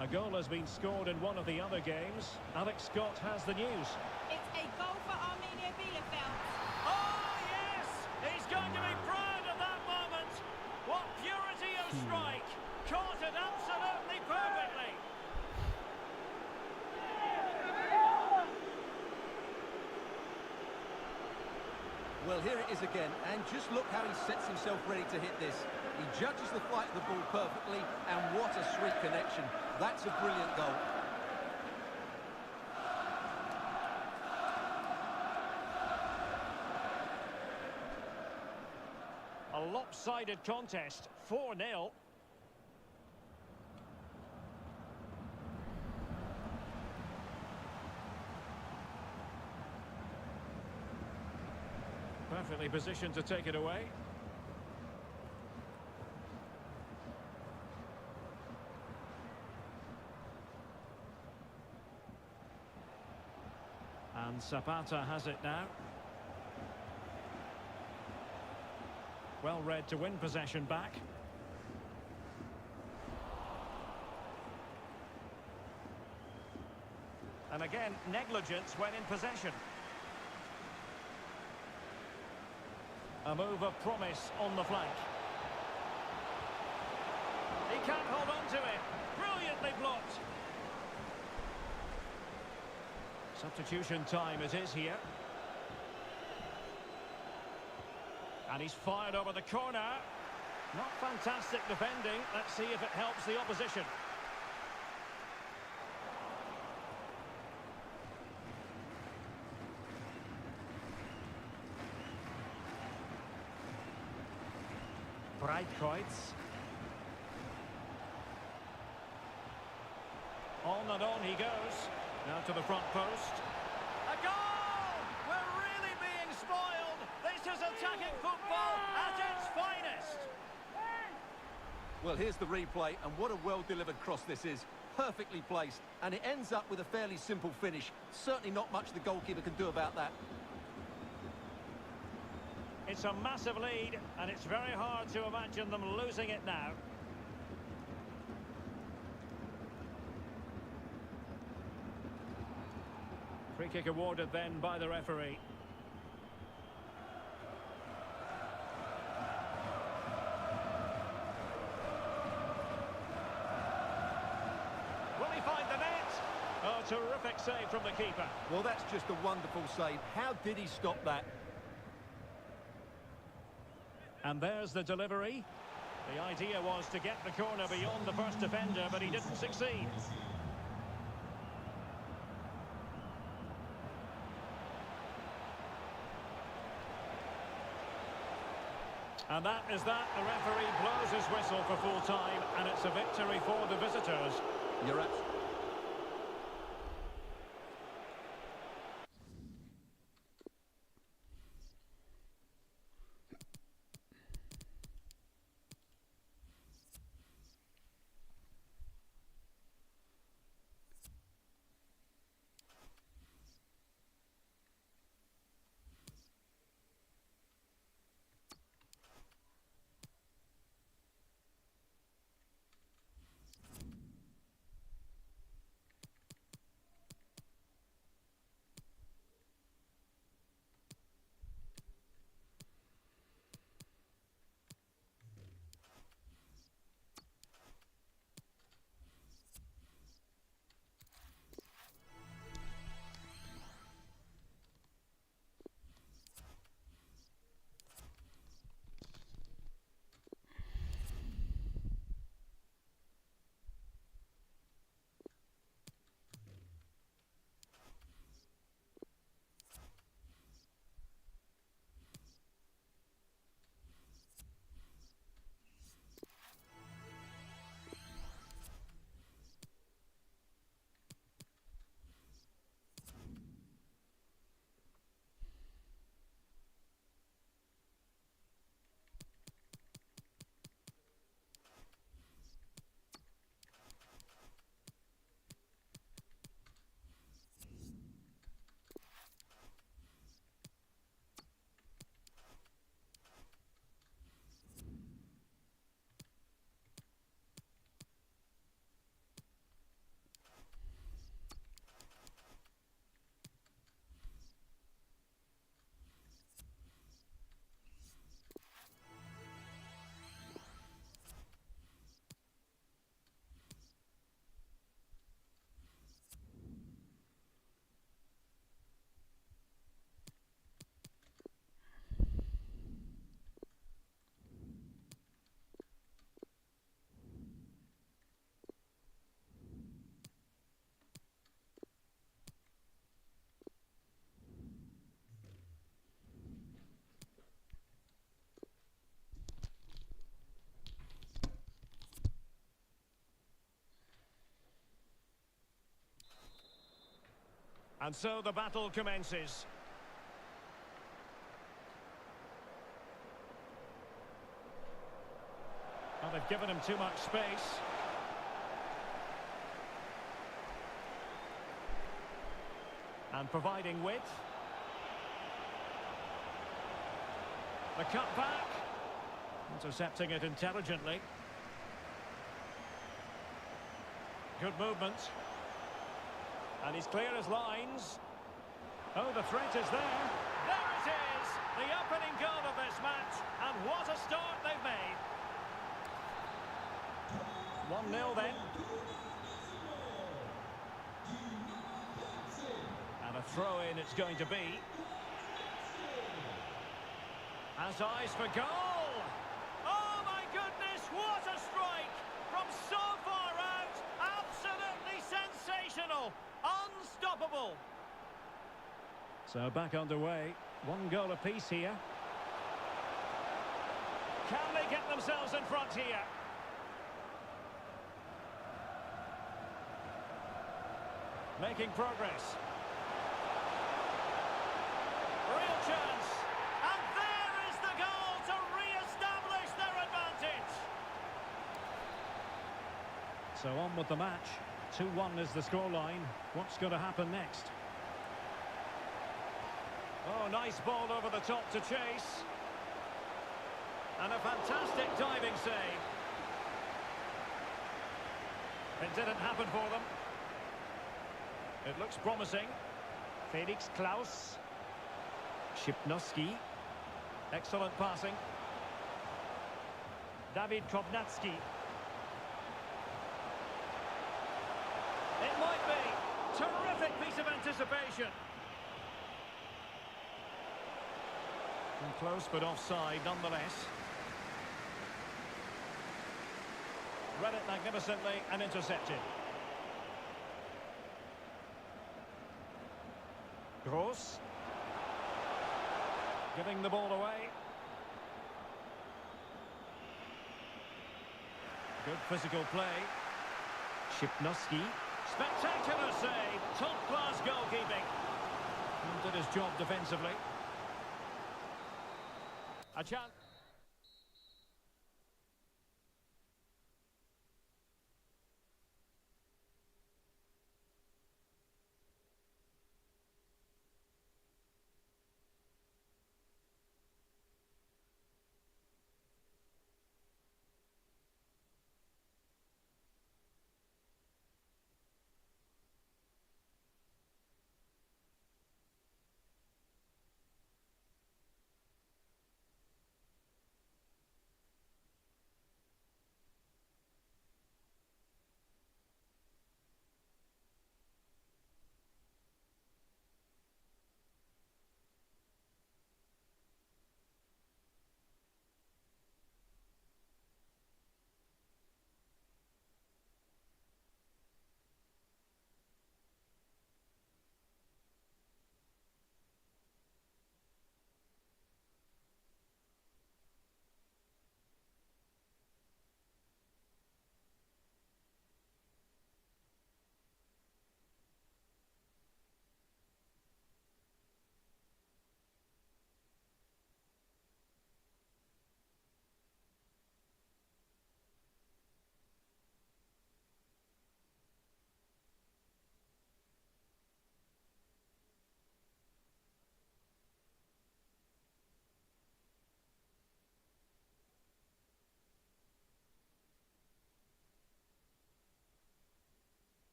A goal has been scored in one of the other games. Alex Scott has the news. It's a goal for Arminia Bielefeld. Oh, yes! He's going to be proud of that moment. What purity of strike. Caught it absolutely perfectly. Well, here it is again, and just look how he sets himself ready to hit this. He judges the flight of the ball perfectly, and what a sweet connection. That's a brilliant goal. A lopsided contest, 4-0. Perfectly positioned to take it away. And Zapata has it now. Well read to win possession back. And again, negligence when in possession. A move of promise on the flank. He can't hold on to it. Brilliantly blocked. Substitution time it is here. And he's fired over the corner. Not fantastic defending. Let's see if it helps the opposition. Breitkreuz. On and on he goes. Now to the front post. A goal! We're really being spoiled. This is attacking football at its finest. Well, here's the replay, and what a well-delivered cross this is. Perfectly placed, and it ends up with a fairly simple finish. Certainly not much the goalkeeper can do about that. It's a massive lead, and it's very hard to imagine them losing it now. Free kick awarded then by the referee. Will he find the net? Oh, terrific save from the keeper. Well, that's just a wonderful save. How did he stop that? And there's the delivery. The idea was to get the corner beyond the first defender, but he didn't succeed. And that is that. The referee blows his whistle for full time, and it's a victory for the visitors. You're absolutely And so the battle commences. Well, they've given him too much space. And providing width. The cut back. Intercepting it intelligently. Good movement. And he's clear as lines. Oh, the threat is there. There it is! The opening goal of this match. And what a start they've made. 1-0 then. And a throw-in it's going to be. Has eyes for goal! Oh my goodness, what a strike! From so far out, absolutely sensational! Unstoppable! So back underway. 1 goal apiece here. Can they get themselves in front here? Making progress. Real chance. And there is the goal to re-establish their advantage. So on with the match. 2-1 is the scoreline. What's going to happen next? Oh, nice ball over the top to chase. And a fantastic diving save. It didn't happen for them. It looks promising. Felix Klaus. Shipnowski. Excellent passing. David Kovnatski. It might be. Terrific piece of anticipation. And close but offside nonetheless. Read it magnificently and intercepted. Gross. Giving the ball away. Good physical play. Shipnowski. Spectacular save. Top-class goalkeeping. And did his job defensively. A chance.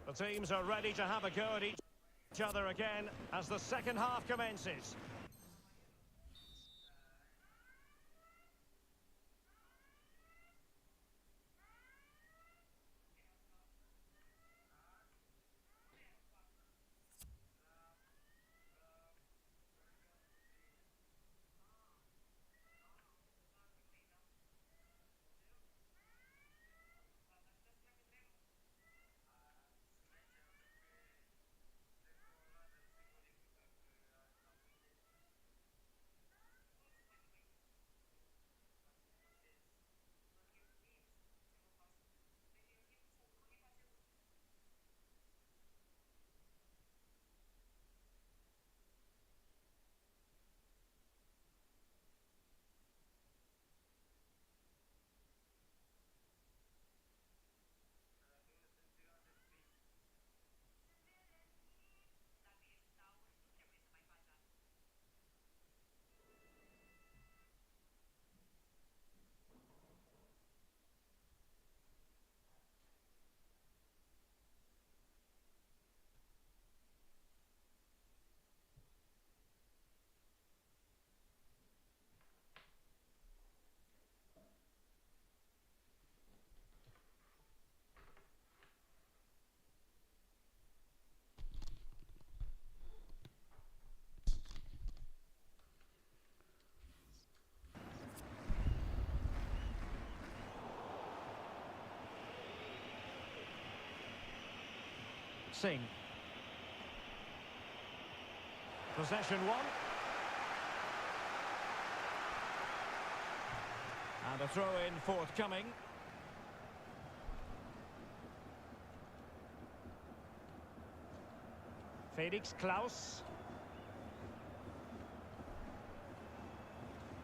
The teams are ready to have a go at each other again as the second half commences. Singh. Possession one. And a throw-in forthcoming. Felix Klaus.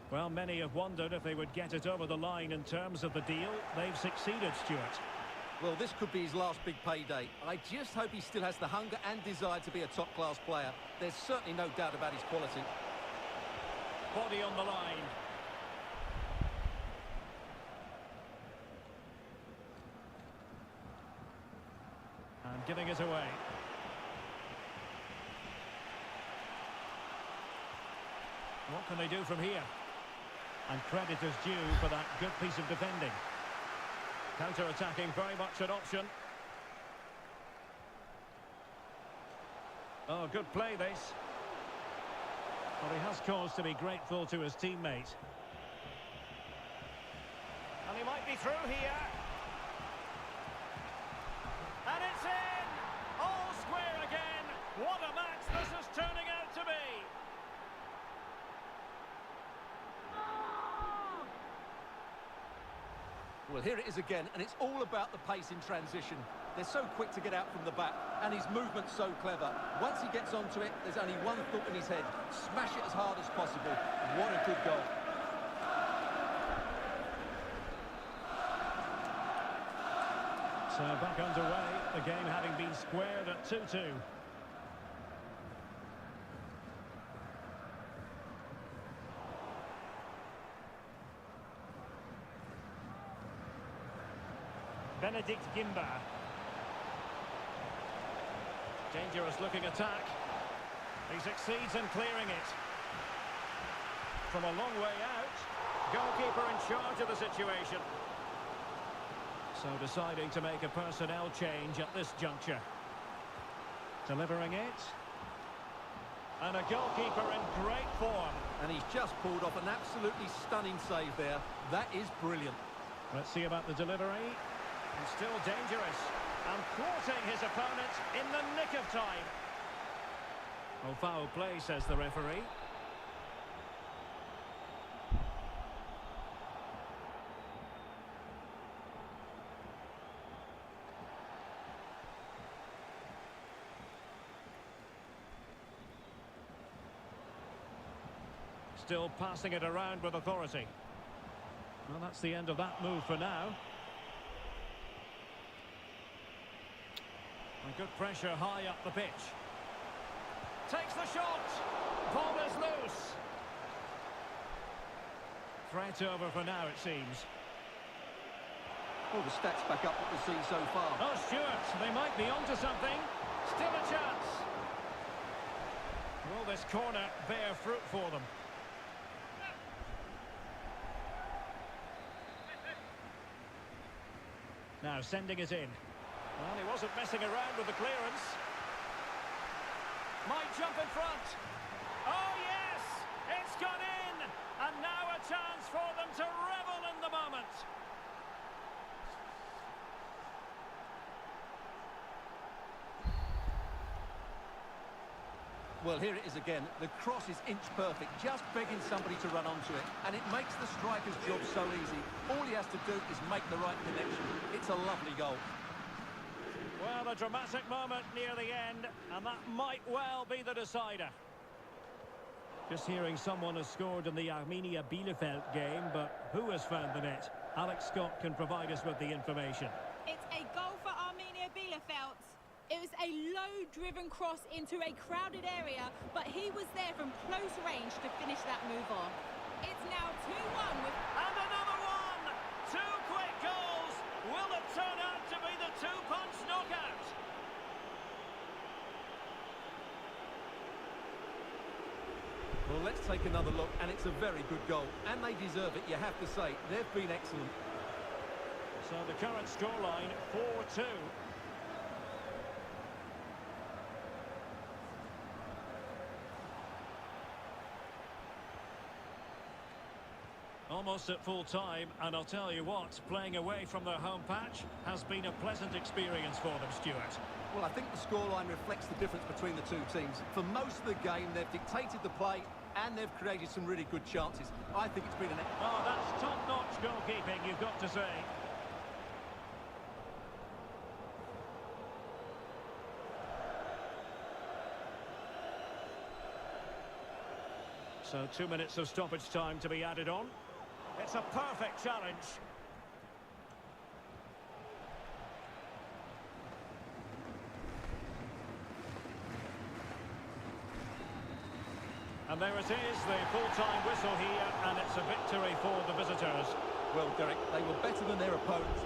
Well, many have wondered if they would get it over the line in terms of the deal. They've succeeded, Stuart. Well, this could be his last big payday. I just hope he still has the hunger and desire to be a top-class player. There's certainly no doubt about his quality. Body on the line. And giving it away. What can they do from here? And credit is due for that good piece of defending. Counter-attacking, very much an option. Oh, good play this. Well, he has cause to be grateful to his teammate. And he might be through here. And it's in! All square again. What a match this is turning out to be. Well, here it is again, and it's all about the pace in transition. They're so quick to get out from the back, and his movement's so clever. Once he gets onto it, there's only one thought in his head. Smash it as hard as possible. What a good goal. So back underway, the game having been squared at 2-2. Benedict Gimba. Dangerous looking attack. He succeeds in clearing it. From a long way out. Goalkeeper in charge of the situation. So deciding to make a personnel change at this juncture. Delivering it. And a goalkeeper in great form. And he's just pulled off an absolutely stunning save there. That is brilliant. Let's see about the delivery. And still dangerous. And thwarting his opponent in the nick of time. Oh, foul play, says the referee. Still passing it around with authority. Well, that's the end of that move for now. And good pressure high up the pitch. Takes the shot. Ball is loose. Threat over for now, it seems. Well, the stats back up what we've seen so far. Oh, Stewart, they might be onto something. Still a chance. Will this corner bear fruit for them? Now sending it in. Well, he wasn't messing around with the clearance. Might jump in front. Oh, yes! It's gone in! And now a chance for them to revel in the moment. Well, here it is again. The cross is inch perfect, just begging somebody to run onto it. And it makes the striker's job so easy. All he has to do is make the right connection. It's a lovely goal. Well, a dramatic moment near the end, and that might well be the decider. Just hearing someone has scored in the Arminia Bielefeld game, but who has found the net? Alex Scott can provide us with the information. It's a goal for Arminia Bielefeld. It was a low-driven cross into a crowded area, but he was there from close range to finish that move off. It's now 2-1 with... And another one! Two quick goals! Will it turn out to be the two-punch knockout? Well, let's take another look, and it's a very good goal. And they deserve it, you have to say. They've been excellent. So the current scoreline, 4-2. Almost at full time, and I'll tell you what, playing away from their home patch has been a pleasant experience for them, Stuart. Well, I think the scoreline reflects the difference between the two teams. For most of the game, they've dictated the play, and they've created some really good chances. I think it's been an... Oh, that's top-notch goalkeeping, you've got to say. So 2 minutes of stoppage time to be added on. It's a perfect challenge. And there it is, the full-time whistle here, and it's a victory for the visitors. Well, Derek, they were better than their opponents.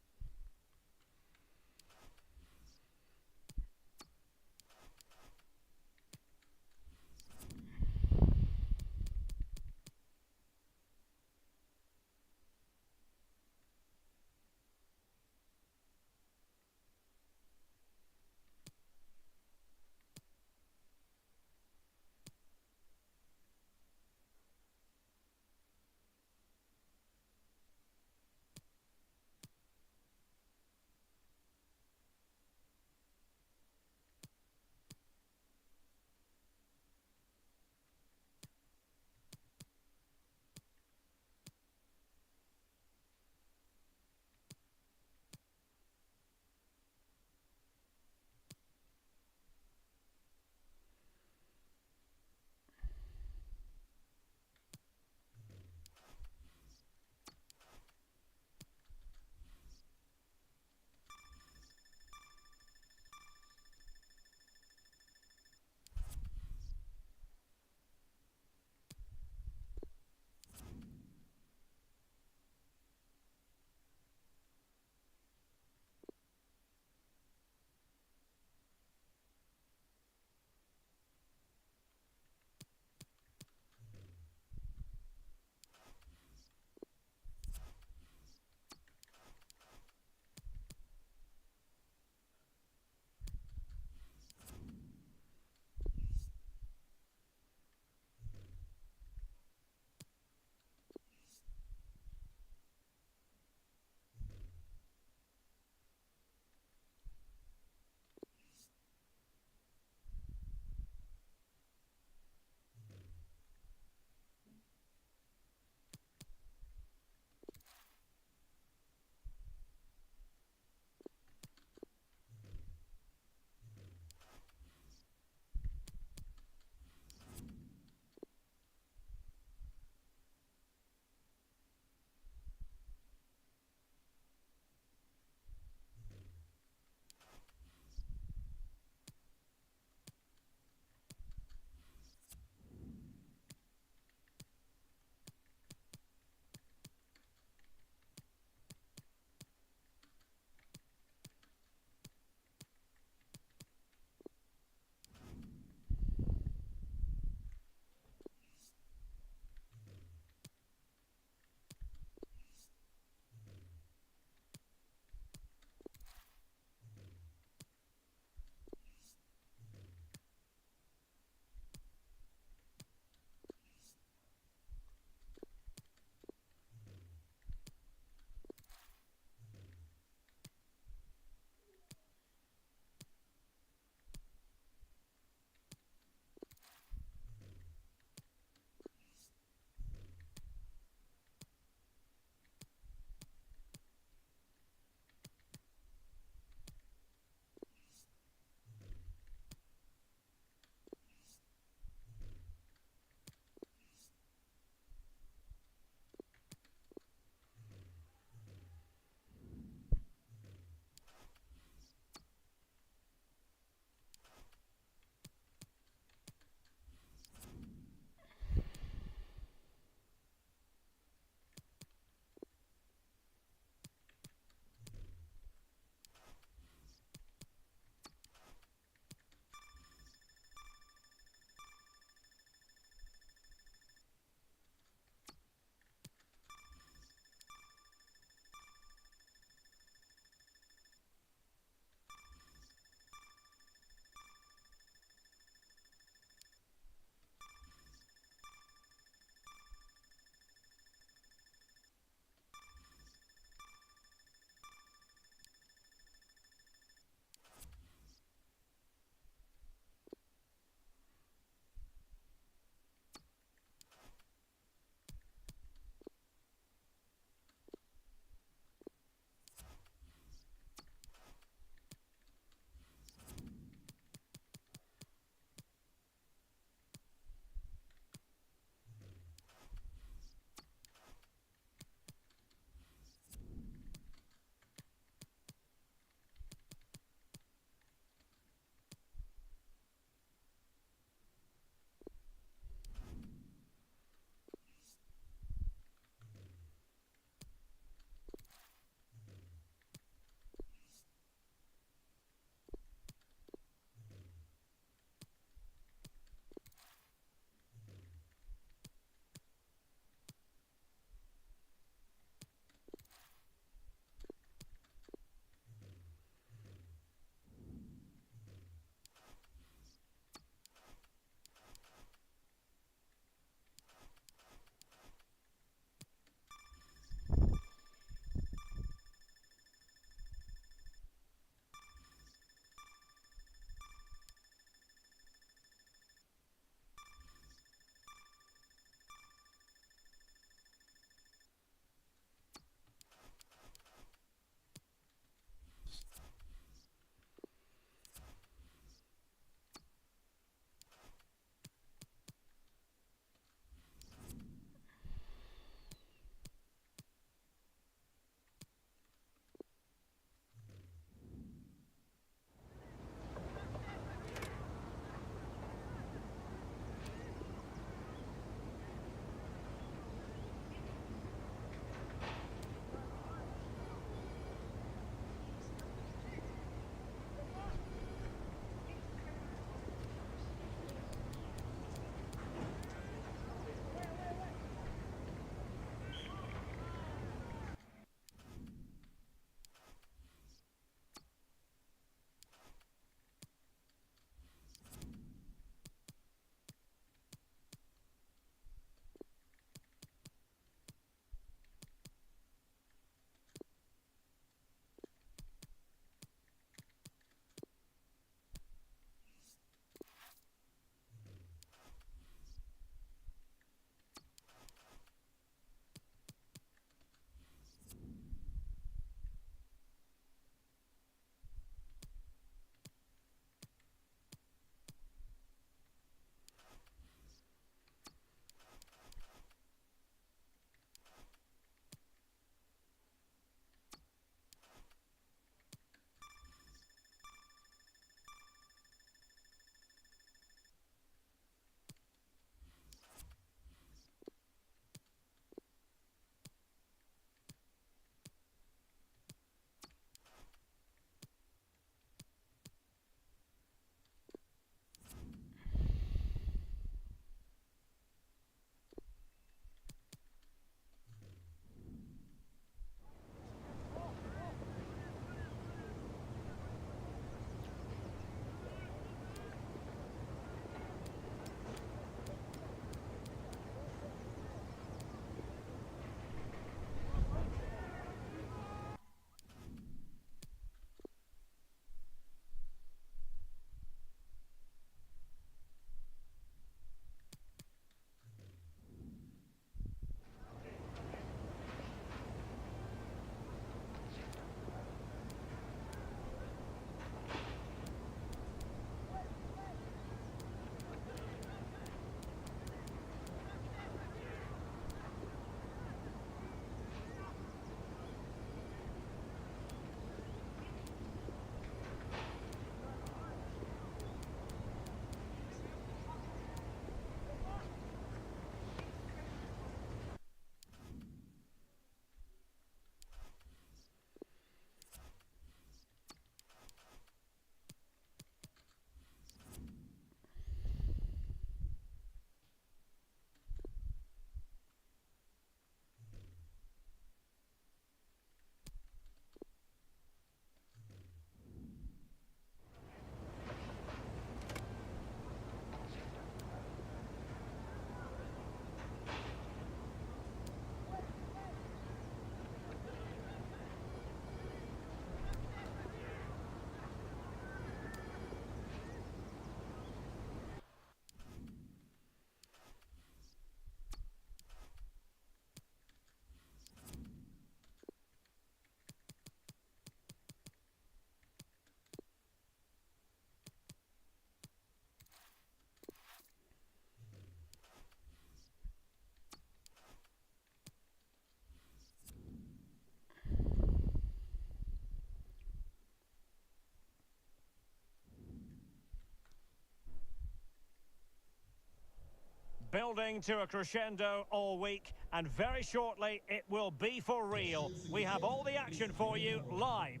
Building to a crescendo all week, and very shortly it will be for real. We have all the action for you live.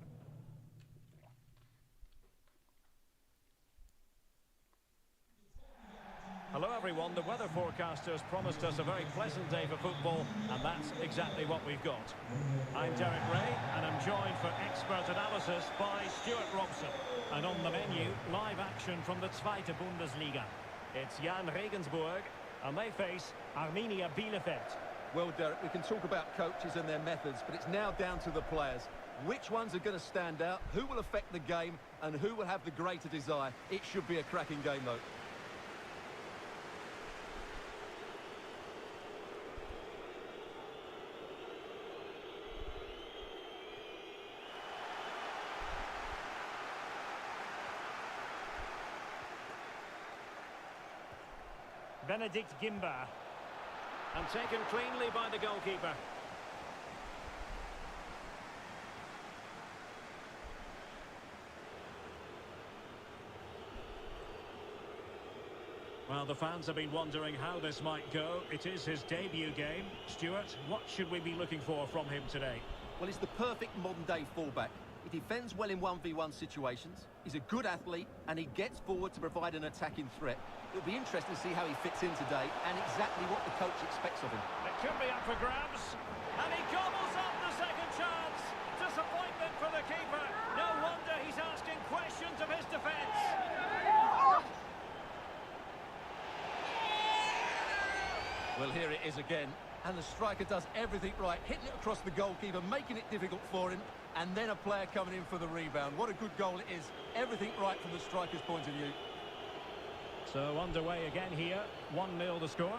Hello everyone, the weather forecasters promised us a very pleasant day for football, and that's exactly what we've got. I'm Derek Ray, and I'm joined for expert analysis by Stuart Robson. And on the menu, live action from the Zweite Bundesliga. It's Jan Regensburg, and they face Arminia Bielefeld. Well, Derek, we can talk about coaches and their methods, but it's now down to the players. Which ones are going to stand out, who will affect the game, and who will have the greater desire? It should be a cracking game, though. Benedict Gimba. And taken cleanly by the goalkeeper. Well, the fans have been wondering how this might go. It is his debut game. Stuart, what should we be looking for from him today? Well, he's the perfect modern-day fullback. He defends well in 1v1 situations, he's a good athlete, and he gets forward to provide an attacking threat. It'll be interesting to see how he fits in today and exactly what the coach expects of him. It could be up for grabs, and he gobbles up the second chance. Disappointment for the keeper. No wonder he's asking questions of his defence. Well, here it is again, and the striker does everything right, hitting it across the goalkeeper, making it difficult for him, and then a player coming in for the rebound. What a good goal it is. Everything right from the striker's point of view. So underway again here, 1-0 the score.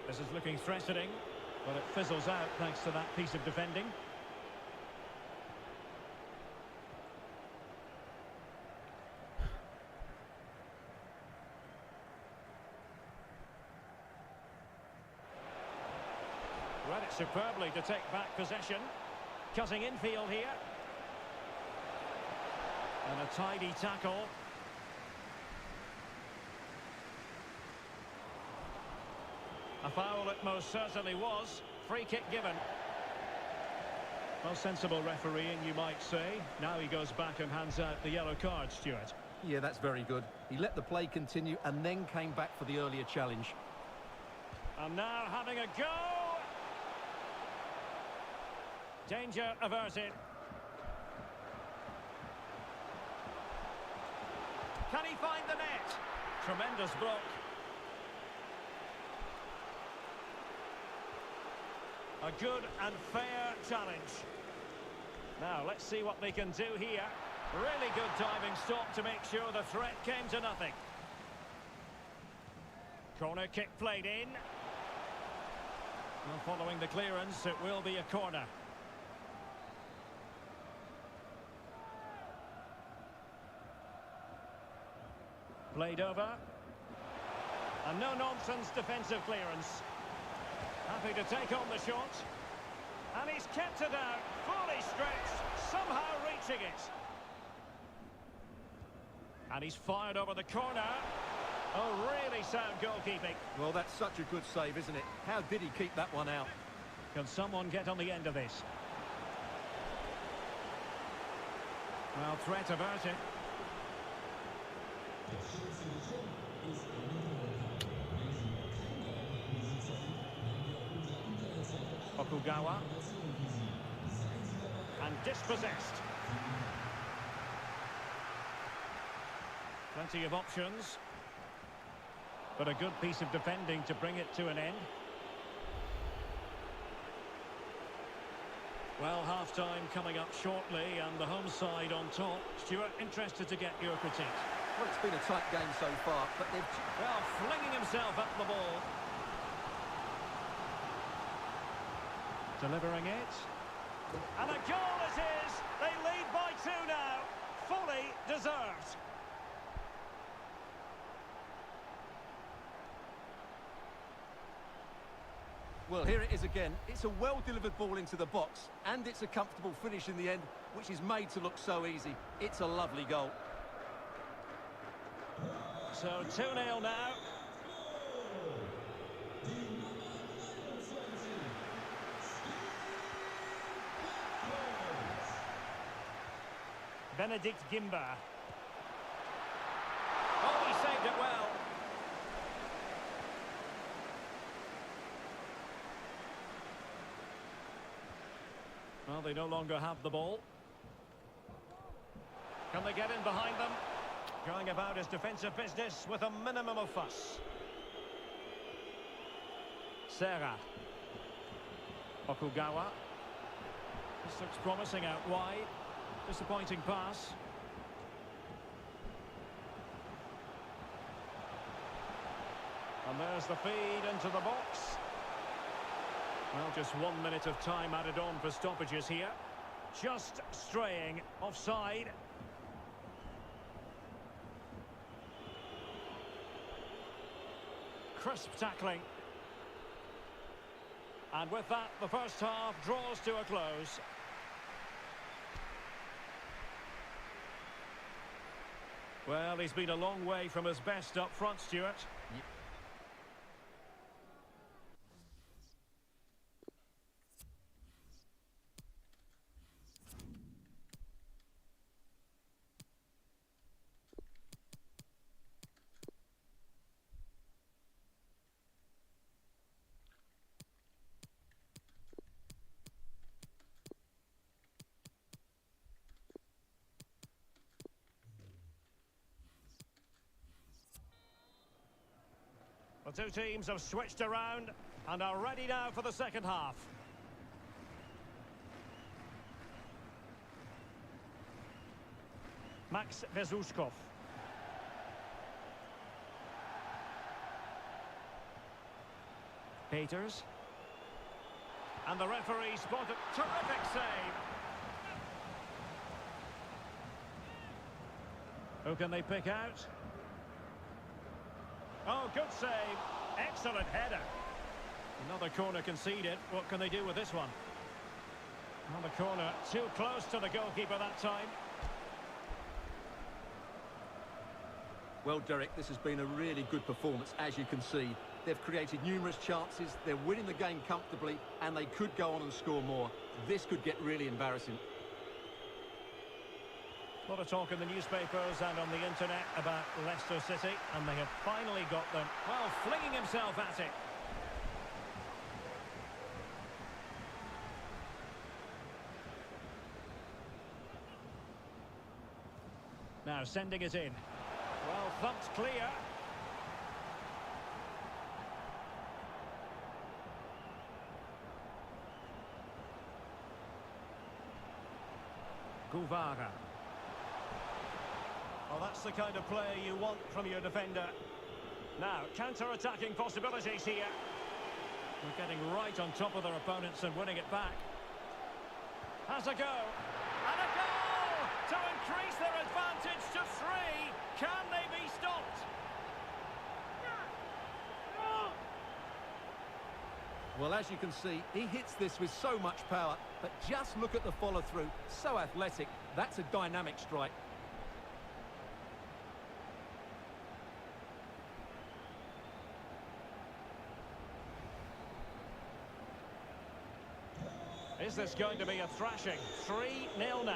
This is looking threatening, but it fizzles out thanks to that piece of defending. Read it superbly to take back possession. Cutting infield here. And a tidy tackle. A foul it most certainly was. Free kick given. Well, sensible refereeing, you might say. Now he goes back and hands out the yellow card, Stuart. Yeah, that's very good. He let the play continue and then came back for the earlier challenge. And now having a go. Danger averted. Can he find the net? Tremendous block. A good and fair challenge. Now, let's see what they can do here. Really good diving stop to make sure the threat came to nothing. Corner kick played in. Well, following the clearance, it will be a corner. Played over. A no-nonsense defensive clearance. Happy to take on the shot. And he's kept it out, fully stretched, somehow reaching it. And he's fired over the corner. Oh, really sound goalkeeping. Well, that's such a good save, isn't it? How did he keep that one out? Can someone get on the end of this? Well, threat averted. Okugawa. And dispossessed. Plenty of options. But a good piece of defending to bring it to an end. Well, half-time coming up shortly and the home side on top. Stuart, interested to get your critique. Well, it's been a tight game so far, but they've... Well, flinging himself at the ball. Delivering it. And a goal it is! They lead by 2 now. Fully deserved. Well, here it is again. It's a well-delivered ball into the box, and it's a comfortable finish in the end, which is made to look so easy. It's a lovely goal. So 2-0 now. Benedict Gimba. Oh, he saved it well. Well, they no longer have the ball. Can they get in behind them? Going about his defensive business with a minimum of fuss. Serra. Okugawa. This looks promising out wide. Disappointing pass. And there's the feed into the box. Well, just 1 minute of time added on for stoppages here. Just straying offside. Crisp tackling. And with that, the first half draws to a close. Well, he's been a long way from his best up front, Stuart. The two teams have switched around and are ready now for the second half. Max Bezuskov. Peters. And the referee spotted. Terrific save. Who can they pick out? Oh, good save. Excellent header. Another corner conceded. What can they do with this one? Another corner too close to the goalkeeper that time. Well, Derek, this has been a really good performance, as you can see. They've created numerous chances, they're winning the game comfortably, and they could go on and score more. This could get really embarrassing. A lot of talk in the newspapers and on the internet about Leicester City, and they have finally got them, well, flinging himself at it. Now sending it in. Well, thumped clear. Guevara. Well, that's the kind of play you want from your defender. Now, counter-attacking possibilities here. They're getting right on top of their opponents and winning it back. Has a go. And a goal to increase their advantage to 3. Can they be stopped? Well, as you can see, he hits this with so much power, but just look at the follow-through. So athletic. That's a dynamic strike. Is this going to be a thrashing? 3-0 now.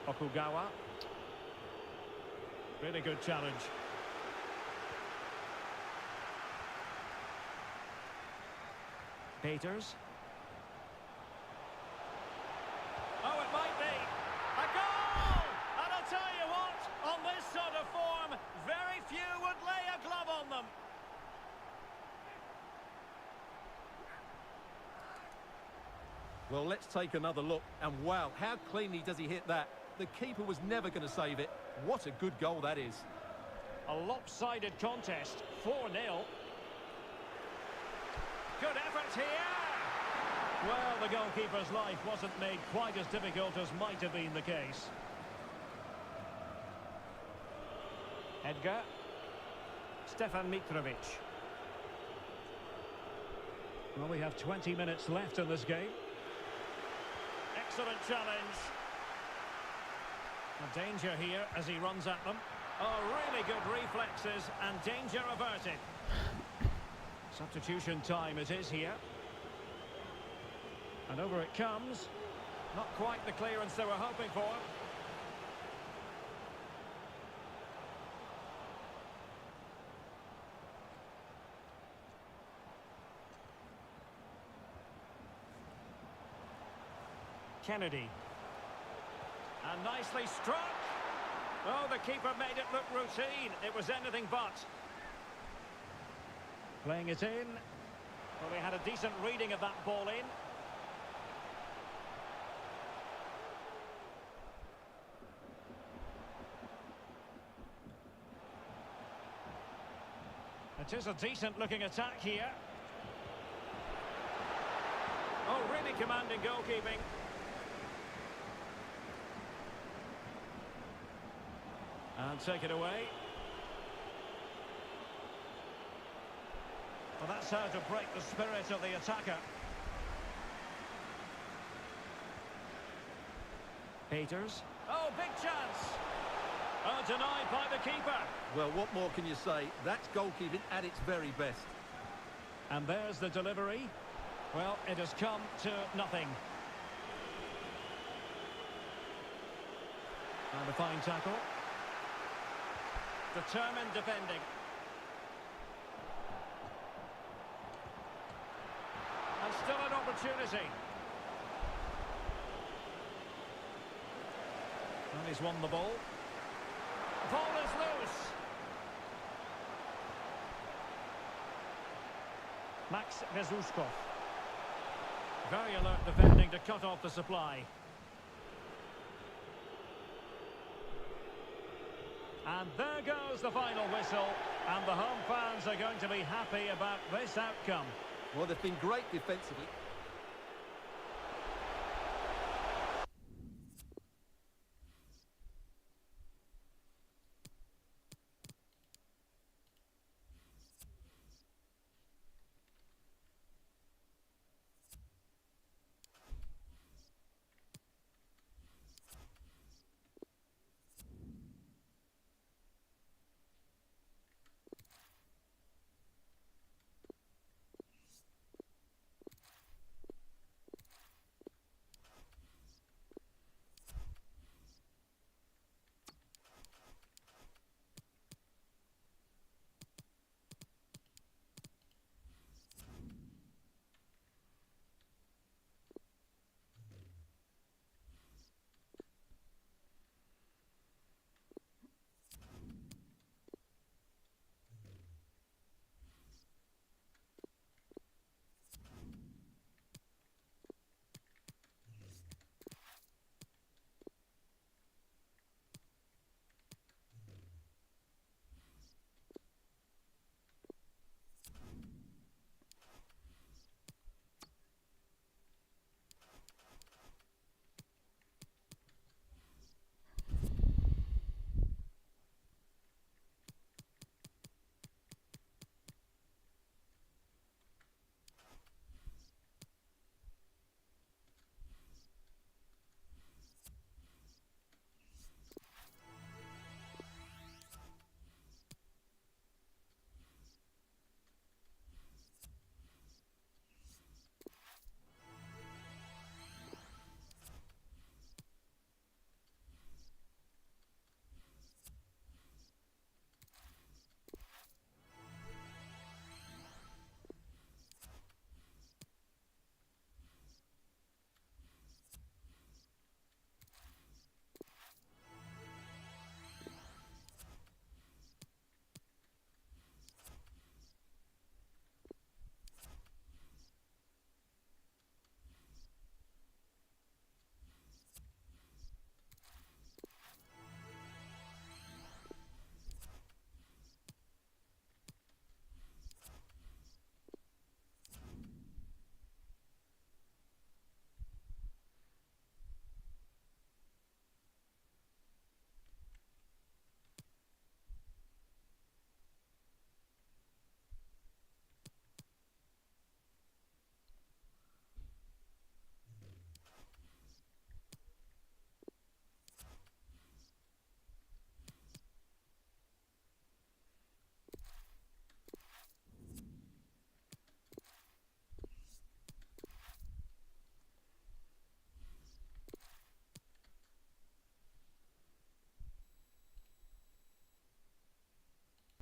Okugawa. Really good challenge. Peters. Oh, it might be. A goal! And I'll tell you what, on this sort of form, very few would lay a glove on them. Well, let's take another look. And wow, how cleanly does he hit that? The keeper was never going to save it. What a good goal that is. A lopsided contest, 4-0. Good effort here. Well, the goalkeeper's life wasn't made quite as difficult as might have been the case. Edgar. Stefan Mitrovic. Well, we have 20 minutes left in this game. excellent challenge. A danger here as he runs at them. Oh, really good reflexes and danger averted. Substitution time it is here. And over it comes. Not quite the clearance they were hoping for. Kennedy. And nicely struck. Oh, the keeper made it look routine. It was anything but. Playing it in. Well, they had a decent reading of that ball in. It is a decent-looking attack here. Oh, really commanding goalkeeping. And take it away. Well, that's how to break the spirit of the attacker. Peters. Oh, big chance. Oh, denied by the keeper. Well, what more can you say? That's goalkeeping at its very best. And there's the delivery. Well, it has come to nothing. And a fine tackle. Determined defending. And still an opportunity. And he's won the ball. Ball is loose. Max Vezuskov. Very alert defending to cut off the supply. And there goes the final whistle. And the home fans are going to be happy about this outcome. Well, they've been great defensively.